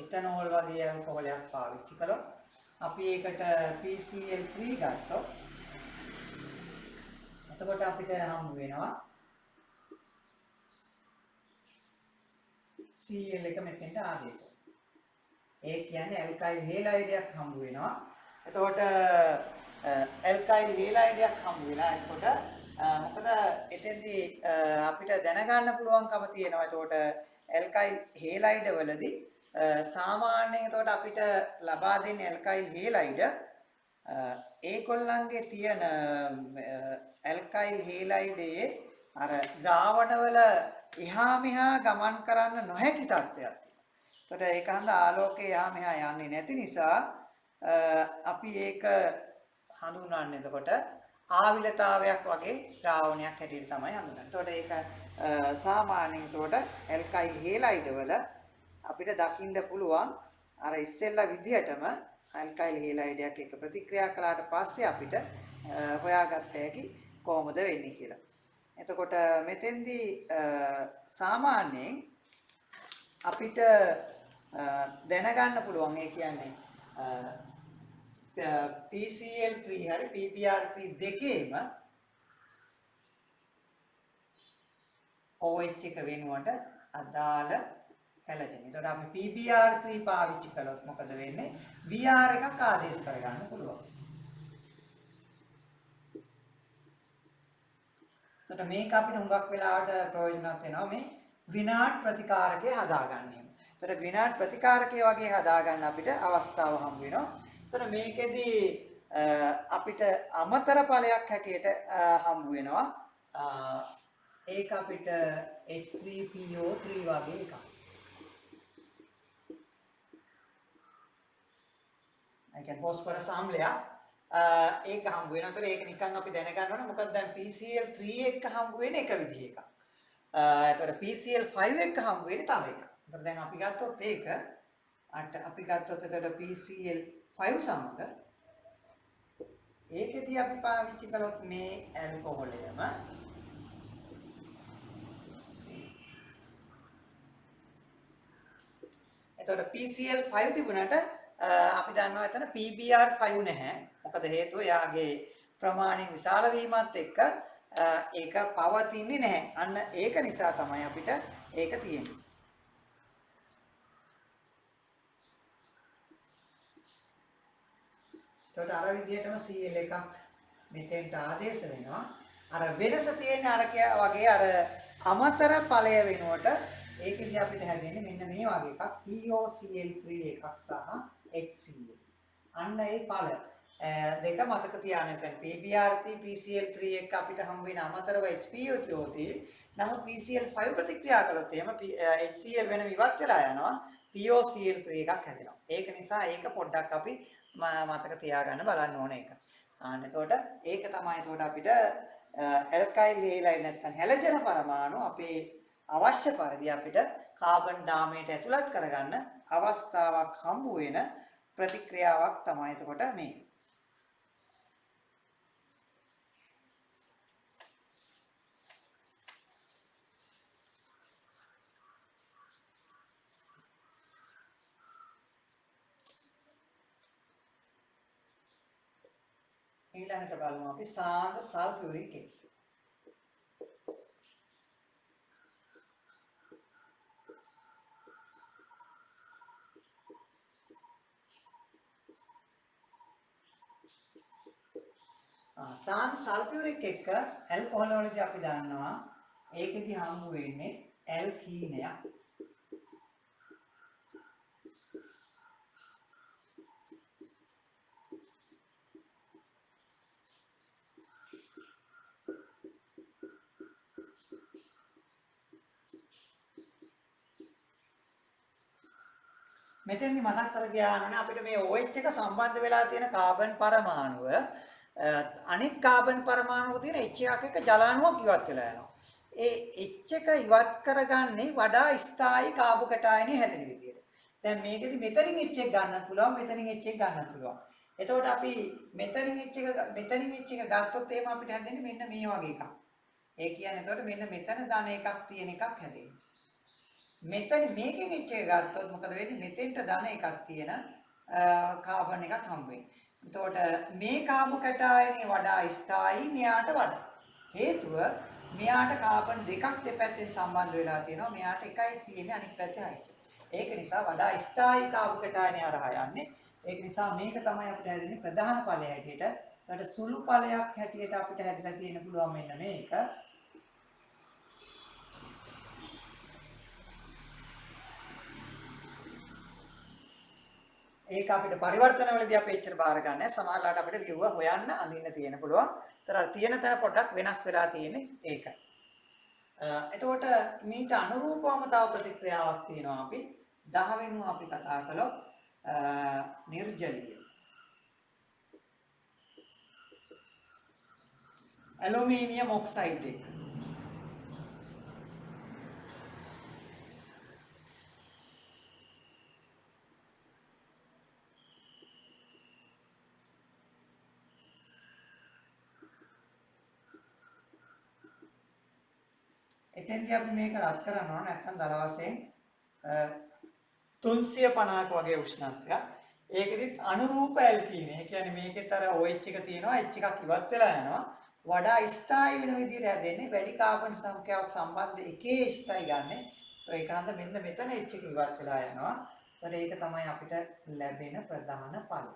එතනෝල් වගේ ඇල්කොහොලයක් පාවිච්චි කළොත් අපි ඒකට PCl3 ගත්තොත් එතකොට අපිට හම්බ වෙනවා Cl එක මෙතෙන්ට ආදේශ. ඒ කියන්නේ ඇල්කයිල් හේලයිඩයක් හම්බ වෙනවා. එතකොට ඇල්කයිල් හේලයිඩයක් හම්බ වෙලා එතකොට මොකද එතෙන්දී අපිට දැනගන්න පුළුවන්කම තියෙනවා. එතකොට ඇල්කයිල් හේලයිඩ වලදී සාමාන්‍යයෙන් එතකොට අපිට ලබා දෙන්නේ ඇල්කයිල් හේලයිඩ ඒකොල්ලන්ගේ තියෙන ඇල්කයිල් හේලයිඩයේ අර ද්‍රාවණවල එහා මෙහා ගමන් කරන්න නොහැකි තත්ත්වයක් තියෙනවා. එතකොට ඒක හන්ද ආලෝකය එහා මෙහා යන්නේ නැති නිසා අපි ඒක හඳුන්වන්නේ එතකොට ආවිලතාවයක් වගේ ද්‍රාවණයක් හැටියට තමයි හඳුන්වන්නේ. එතකොට ඒක සාමාන්‍යයෙන් එතකොට ඇල්කයිල් හේලයිඩ වල අපිට දකින්න පුළුවන් අර ඉස්සෙල්ලා විදිහටම ඇල්කයිල් හේලයිඩයක් එක්ක ප්‍රතික්‍රියා කළාට පස්සේ අපිට හොයාගත්ත හැකි කොහොමද වෙන්නේ කියලා. එතකොට මෙතෙන්දී සාමාන්‍යයෙන් අපිට දැනගන්න පුළුවන් ඒ කියන්නේ PCl3 හරි PBr3 දෙකේම OH එක වෙනුවට අදාළ හැලජන. එතකොට අපි PBr3 පාවිච්චි කළොත් මොකද වෙන්නේ? Br එකක් ආදේශ කරගන්න පුළුවන්. එතකොට මේක අපිට හුඟක් වෙලාවට ප්‍රයෝජනවත් වෙනවා මේ ග්‍රිනාඩ් ප්‍රතිකාරකය හදාගන්න. එතකොට ග්‍රිනාඩ් ප්‍රතිකාරකය වගේ හදාගන්න අපිට අවස්ථාව හම්බ වෙනවා. එතකොට මේකෙදී අපිට අමතර ඵලයක් හැටියට හම්බ වෙනවා. ඒක අපිට H3PO3 වගේ එකක්. ඒ කියන්නේ ફોස්ෆරස් ආම්ලයක් ඒක හම්බ වෙනවා. ඒතර ඒක නිකන් අපි දැනගන්න ඕනේ. මොකද දැන් PCl3 එක්ක හම්බ වෙන එක විදිහ එකක්. ඒතර PCl5 එක්ක හම්බ වෙන්නේ තව එකක්. ඒතර දැන් අපි ගත්තොත් ඒක අපි ගත්තොත් එතකොට PCl5 සමග ඒකෙදී අපි පාවිච්චි කළොත් මේ ඇල්කොහොලයම එතකොට PCl5 තිබුණාට අපි දන්නවා එතන PBr5 නැහැ. මොකද හේතුව යාගේ ප්‍රමාණය විශාල වීමත් එක්ක ඒක පවතින්නේ නැහැ. අන්න ඒක නිසා තමයි අපිට ඒක තියෙන්නේ. එතකොට අර විදිහටම Cl එකක් මෙතෙන්ට ආදේශ වෙනවා. අර වෙනස තියෙන්නේ අර වගේ අර අමතර ඵලය වෙනුවට ඒකෙදි අපිට හැදෙන්නේ මෙන්න මේ වගේ එකක් POCl3 එකක් සහ HCl. අන්න ඒ ඵල දෙක මතක තියාගන්න. දැන් PBr3 PCl3 එක අපිට හම්බ වෙන අමතරව HPO3 නමුත් PCl5 ප්‍රතික්‍රියා කළොත් එහෙම HCl වෙනම ඉවත් වෙලා යනවා. POCl3 එකක් හැදෙනවා. ඒක නිසා ඒක පොඩ්ඩක් අපි මතක තියාගන්න බලන්න ඕන එක. එතකොට ඒක තමයි එතකොට අපිට ඇල්කයිල් හේලයිඩ් නැත්නම් හැලජන පරමාණු අපේ අවශ්‍ය පරිදි අපිට කාබන් දාමයට ඇතුළත් කරගන්න අවස්ථාවක් හම්බ වෙන ප්‍රතික්‍රියාවක් තමයි එතකොට මේ. ඊළඟට බලමු අපි සාන්ද සල්ෆියුරික් ඇසිඩ්. සාන්ද සල්ෆියුරික් එක්ක ඇල්කොහොල් වලදී අපි දන්නවා ඒකෙදි හම්බ වෙන්නේ ඇල්කීනයක්. මෙතෙන්දි මතක් කර ගියානේ අපිට මේ OH එක සම්බන්ධ වෙලා තියෙන කාබන් පරමාණුව අනිත් කාබන් පරමාණුවක තියෙන H එකක් එක්ක ජලාණුවක් ඉවත් වෙලා යනවා. ඒ H එක ඉවත් කරගන්නේ වඩා ස්ථායි කාබකටායනේ හැදෙන විදියට. දැන් මේකෙදි මෙතනින් H එක ගන්නත් පුළුවන් මෙතනින් H එක ගන්නත් පුළුවන්. එතකොට අපි මෙතනින් H එක ගත්තොත් එහෙම අපිට හැදෙන්නේ මෙන්න මේ වගේ එකක්. ඒ කියන්නේ එතකොට මෙන්න මෙතන ධන එකක් තියෙන එකක් හැදෙන්නේ. මෙතන මේකෙන් H එක ගත්තොත් මොකද වෙන්නේ? මෙතෙන්ට ධන එකක් තියෙන කාබන් එකක් හම්බ වෙන්නේ. එතකොට මේ කාබකටායනේ වඩා ස්ථායි මෙයාට වඩා. හේතුව මෙයාට කාබන් දෙකක් දෙපැත්තෙන් සම්බන්ධ වෙලා තියෙනවා. මෙයාට එකයි තියෙන්නේ අනිත් පැත්තේ හයිඩ්‍රජන්. ඒක නිසා වඩා ස්ථායි කාබකටායනේ හරහා යන්නේ. ඒක නිසා මේක තමයි අපිට හැදෙන්නේ ප්‍රධාන ඵලය හැටියට. ඊට සුළු ඵලයක් හැටියට අපිට හැදලා තියෙන්න පුළුවන් මෙන්න මේක. ඒක අපිට පරිවර්තනවලදී අපි එච්චර බාර ගන්න නැහැ. සමහරවිට අපිට view හොයන්න අඳින්න තියෙන පුළුවන්. ඒතර තියෙන තැන පොඩ්ඩක් වෙනස් වෙලා තියෙන්නේ ඒකයි. එතකොට මීට අනුරූපවම තව ප්‍රතික්‍රියාවක් තියෙනවා අපි 10 වෙනුව අපි කතා කළොත් නිර්ජලීය. ඇලුමිනියම් ඔක්සයිඩ් එක. එතෙන්දී අපි මේක රත් කරනවා නැත්නම් දල වශයෙන් 350ක වගේ උෂ්ණත්වයක්. ඒකෙදිත් අනුරූප ඇල්කීන. ඒ කියන්නේ මේකෙත් අර OH එක තියෙනවා H එකක් ඉවත් වෙලා යනවා. වඩා ස්ථායි වෙන විදිහට හැදෙන්නේ වැඩි කාබන් සංඛ්‍යාවක් සම්බන්ධ එකේ ස්ථායි ගන්න. ඒක හන්ද මෙන්න මෙතන H එක ඉවත් වෙලා යනවා. ඒක තමයි අපිට ලැබෙන ප්‍රධාන ඵලය.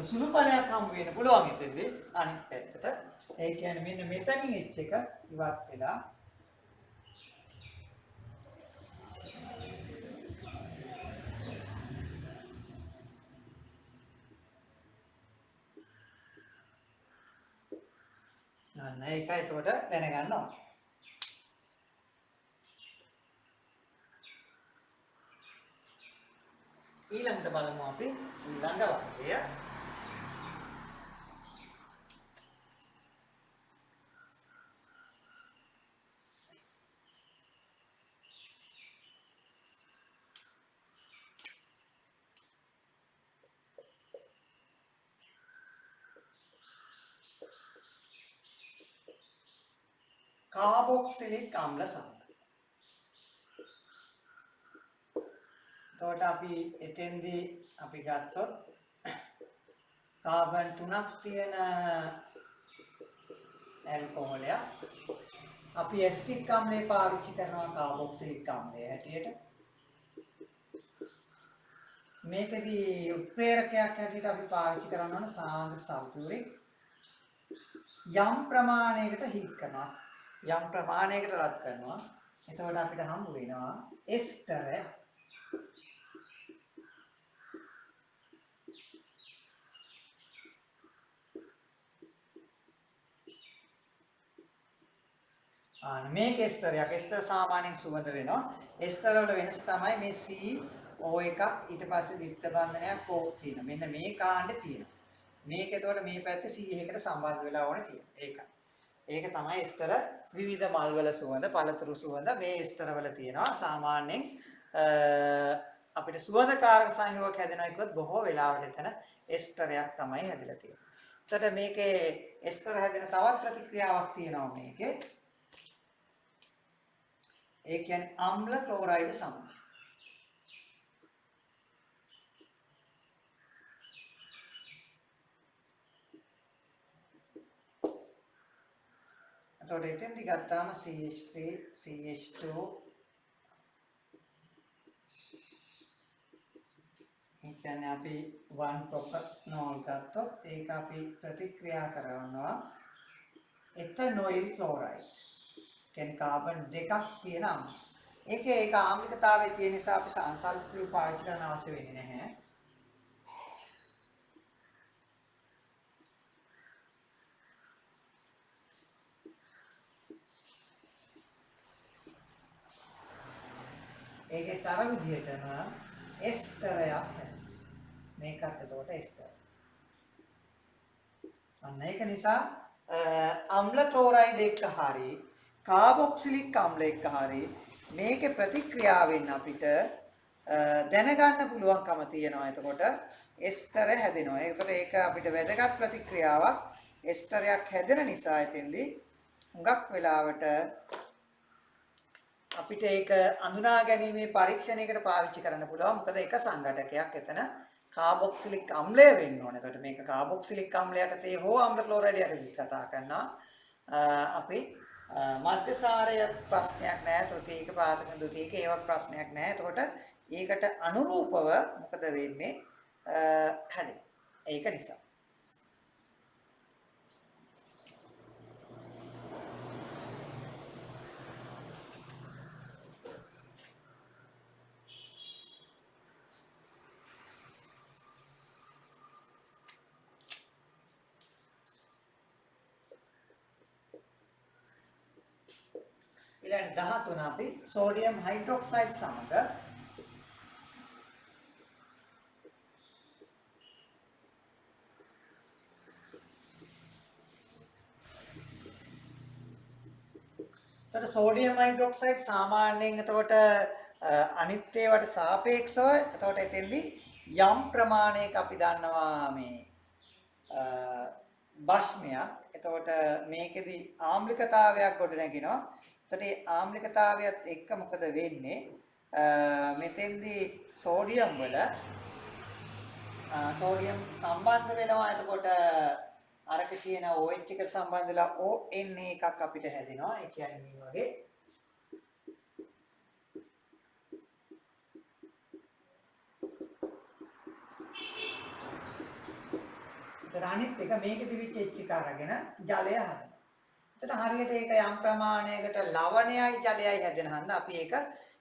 සුළු ඵලයක් හම්බ වෙන්න පුළුවන් ඉතින්දී අනිත් පැත්තට. ඒ කියන්නේ මෙන්න මෙතනින් H එක ඉවත් වෙලා නෑ ඒකයි එතකොට දැනගන්න ඕනේ. ඊළඟට බලමු අපි ඊළඟ වර්ගය. කාබොක්සිලික් අම්ල සමග. එතකොට අපි එතෙන්දී අපි ගත්තොත් කාබන් 3ක් තියෙන ඇල්කොහොලයක් අපි ඇසිටික් අම්ලය පාවිච්චි කරනවා කාබොක්සිලික් අම්ලය හැටියට. මේකදී උත්ප්‍රේරකයක් හැටියට අපි පාවිච්චි කරන්න ඕන සාන්ද්‍ර සල්ෆියුරික්. යම් ප්‍රමාණයකට හීට් කරනවා. යම් ප්‍රමාණයකට රත් කරනවා. එතකොට අපිට හම්බ වෙනවා එස්ටරය. මේක එස්ටරයක්. එස්ටර් සාමාන්‍යයෙන් සුවඳ වෙනවා. එස්ටර් වල වෙනස තමයි මේ CO එකක් ඊට පස්සේ දිත්ත බන්ධනයක් O තියෙනවා. මෙන්න මේ කාණ්ඩේ තියෙනවා. මේක එතකොට මේ පැත්තේ C1කට සම්බන්ධ වෙලා ඕනේ තියෙනවා. ඒකයි. ඒක තමයි එස්ටර විවිධ මල් වල සුවඳ, පළතුරු සුවඳ මේ එස්ටර වල තියෙනවා. සාමාන්‍යයෙන් අපිට සුවඳකාරක සංයෝගයක් හැදෙනවා කිව්වොත් බොහෝ වෙලාවට එතන එස්ටරයක් තමයි හැදලා තියෙන්නේ. එතකොට මේකේ එස්ටර හැදෙන තවත් ප්‍රතික්‍රියාවක් තියෙනවා මේකේ. ඒ කියන්නේ අම්ල ක්ලෝරයිඩ් සමග. එතකොට එතෙන්දි ගත්තාම CH3 CH2 ඒ කියන්නේ අපි 1 ප්‍රොපනෝල් ගත්තොත් ඒක අපි ප්‍රතික්‍රියා කරනවා එතනොයිල් ක්ලෝරයිඩ්. කියන්නේ කාබන් දෙකක් තියෙන අම්ල. ඒක ආම්ලිකතාවයේ තියෙන නිසා අපි සංසල්ප්‍රිය පාවිච්චි කරන්න අවශ්‍ය වෙන්නේ නැහැ. ඒකේ තර විදිහටම එස්ටරයක් හැදෙනවා. මේකත් එතකොට එස්ටර්. අන්න ඒක නිසා අම්ල ක්ලෝරයිඩ් එක්ක හරි කාබොක්සිලික් අම්ල එක්ක හරි මේකේ ප්‍රතික්‍රියාවෙන් අපිට දැනගන්න පුළුවන්කම තියෙනවා. එතකොට එස්ටර හැදෙනවා. ඒකට ඒක අපිට වැදගත් ප්‍රතික්‍රියාවක්. එස්ටරයක් හැදෙන නිසා එතෙන්දී හුඟක් වෙලාවට අපිට ඒක අඳුනා ගැනීමේ පරීක්ෂණයකට පාවිච්චි කරන්න පුළුවන්. මොකද එක සංඝටකයක් එතන කාබොක්සිලික් අම්ලය වෙන්න ඕනේ. එතකොට මේක කාබොක්සිලික් අම්ලයට තේ හෝ අම්ල ක්ලෝරයිඩ් යටදී කතා කරනවා. අපි මධ්‍යසාරය ප්‍රශ්නයක් නැහැ. තෘතීයික පාතක ද්විතීයික ඒවා ප්‍රශ්නයක් නැහැ. එතකොට ඒකට අනුරූපව මොකද වෙන්නේ? හැදෙනවා. ඒක නිසා ඊළඟ 13 අපි සෝඩියම් හයිඩ්‍රොක්සයිඩ් සමග එතකොට සෝඩියම් හයිඩ්‍රොක්සයිඩ් සාමාන්‍යයෙන් එතකොට අනිත් ඒවාට සාපේක්ෂව එතකොට එතෙන්දී යම් ප්‍රමාණයක අපි දන්නවා මේ බස්මයක්. එතකොට මේකෙදි ආම්ලිකතාවයක් ගොඩනගෙනවා. එතකොට මේ ආම්ලිකතාවයත් එක්ක මොකද වෙන්නේ? මෙතෙන්දී සෝඩියම් වල සෝඩියම් සම්බන්ධ වෙනවා. එතකොට අරක තියෙන OH එකට සම්බන්ධ වෙලා ONA එකක් අපිට හැදෙනවා. ඒ කියන්නේ මේ වගේ අනිත් එක මේකෙදි විච් H එක අරගෙන ජලය හදනවා. එතන හරියට ඒක යම් ප්‍රමාණයකට ලවණයයි ජලයයි හැදෙන හන්ද අපි ඒක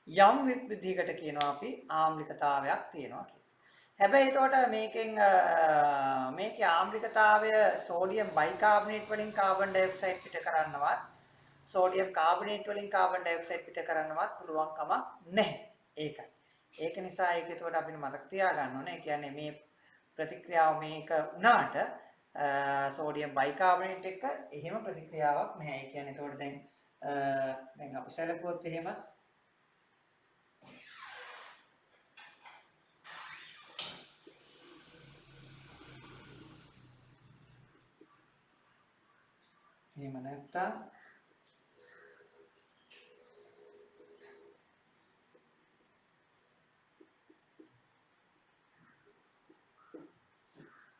යම් විදිහකට කියනවා අපි ආම්ලිකතාවයක් තියෙනවා කියලා. හැබැයි එතකොට මේකේ ආම්ලිකතාවය සෝඩියම් බයිකාබනේට් වලින් කාබන් ඩයොක්සයිඩ් පිට කරන්නවත් සෝඩියම් කාබනේට් වලින් කාබන් ඩයොක්සයිඩ් පිට කරන්නවත් පුළුවන් කමක් නැහැ. ඒකයි. ඒක නිසා ඒක එතකොට අපිට මතක තියාගන්න ඕනේ. ඒ කියන්නේ මේ ප්‍රතික්‍රියාව මේක උනාට සෝඩියම් බයිකාබනේට් එක එහෙම ප්‍රතික්‍රියාවක් නැහැ. ඒ කියන්නේ එතකොට දැන් අපි සැලකුවොත් එහෙම නැත්තම්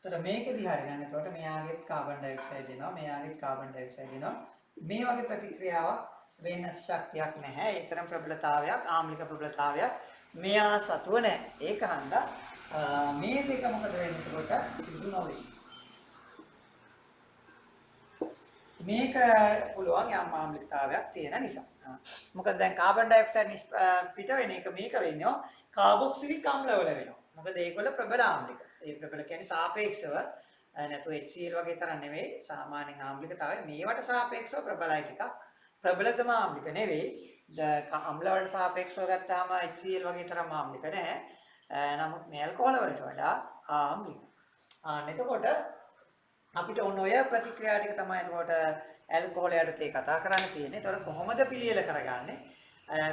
එතකොට මේකෙදි හරියන්නේ එතකොට මෙයාගෙත් කාබන් ඩයොක්සයිඩ් එනවා මෙයාගෙත් කාබන් ඩයොක්සයිඩ් එනවා මේ වගේ ප්‍රතික්‍රියාවක් වෙන්න ශක්තියක් නැහැ. ඒ තරම් ප්‍රබලතාවයක් ආම්ලික ප්‍රබලතාවයක් මෙයා සතුව නැහැ. ඒක හන්දා මේ දෙක මොකද වෙන්නේ එතකොට සිදු නොවේ. මේක පුළුවන් යම් ආම්ලිකතාවයක් තියෙන නිසා. මොකද දැන් කාබන් ඩයොක්සයිඩ් පිට වෙන එක මේක වෙන්නේ කාබොක්සිලික් අම්ලවල වෙනවා. මොකද ඒකවල ප්‍රබල ආම්ලික. ඒ ප්‍රබල කියන්නේ සාපේක්ෂව නැතු HCl වගේ තරම් නෙවෙයි සාමාන්‍යයෙන් ආම්ලිකතාවය මේවට සාපේක්ෂව ප්‍රබලයි ටිකක්. ප්‍රබලතම ආම්ලික නෙවෙයි. අම්ල වලට සාපේක්ෂව ගත්තාම HCl වගේ තරම් ආම්ලික නැහැ. නමුත් මේ ඇල්කොහොල වලට වඩා ආම්ලික. එතකොට අපිට ඔන්න ඔය ප්‍රතික්‍රියා ටික තමයි එතකොට ඇල්කොහොල යටතේ කතා කරන්න තියෙන්නේ. එතකොට කොහොමද පිළියෙල කරගන්නේ?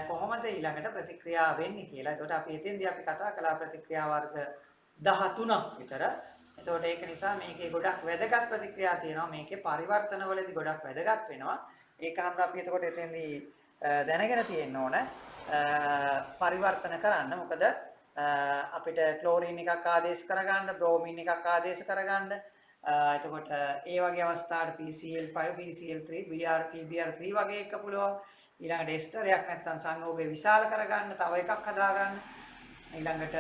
කොහොමද ඊළඟට ප්‍රතික්‍රියා වෙන්නේ කියලා. එතකොට අපි එතෙන්දී අපි කතා කළා ප්‍රතික්‍රියා වර්ග 13ක් විතර. එතකොට ඒක නිසා මේකේ ගොඩක් වැදගත් ප්‍රතික්‍රියා තියෙනවා. මේකේ පරිවර්තනවලදී ගොඩක් වැදගත් වෙනවා. ඒක හන්ද අපි එතකොට එතෙන්දී දැනගෙන තියෙන්න ඕන පරිවර්තන කරන්න. මොකද අපිට ක්ලෝරින් එකක් ආදේශ කරගන්න, බ්‍රෝමින් එකක් ආදේශ කරගන්න එතකොට ඒ වගේ අවස්ථාවට PCl5 PCl3 PBr3 වගේ එක පුළුවන්. ඊළඟට එස්ටරයක් නැත්නම් සංයෝගය විශාල කරගන්න තව එකක් හදාගන්න. ඊළඟට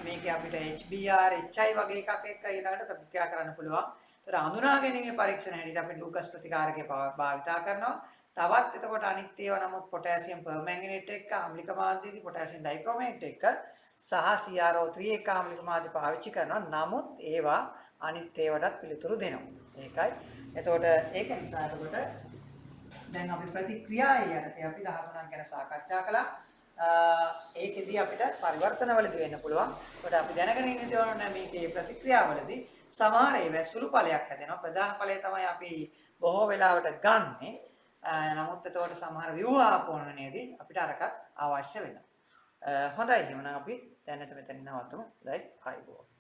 මේකේ අපිට HBr HI වගේ එකක් එක්ක ඊළඟට ප්‍රතික්‍රියා කරන්න පුළුවන්. ඒතර අඳුනා ගැනීමේ පරීක්ෂණ හැටියට අපි ලූකස් ප්‍රතිකාරකය භාවිතා කරනවා. තවත් එතකොට අනිත් ඒවා නමුත් පොටෑසියම් පර්මැංගනේට් එක්ක ආම්ලික මාධ්‍යයේදී පොටෑසියම් ඩයික්‍රොමේට් එක්ක සහ CrO3 එක්ක ආම්ලික මාධ්‍ය පාවිච්චි කරනවා. නමුත් ඒවා අනිත් ඒවාටත් පිළිතුරු දෙනවා. ඒකයි. එතකොට ඒක නිසා එතකොට දැන් අපි ප්‍රතික්‍රියාවේ යටතේ අපි 13ක් ගැන සාකච්ඡා කළා. ඒකෙදී අපිට පරිවර්තනවලදී වෙන්න පුළුවන්. ඒකට අපි දැනගෙන ඉන්න ඕනේ මේකේ ප්‍රතික්‍රියාවලදී සමහර ඒවා සුළු ඵලයක් හැදෙනවා. ප්‍රධාන ඵලය තමයි අපි බොහෝ වෙලාවට ගන්නෙ. නමුත් ඒතකොට සමහර ව්‍යුහාපෝණනයේදී අපිට අරකට අවශ්‍ය වෙනවා. හොඳයි එහෙනම් අපි දැනට මෙතන නවත්තමු. හොඳයි. ආයිබෝවන්.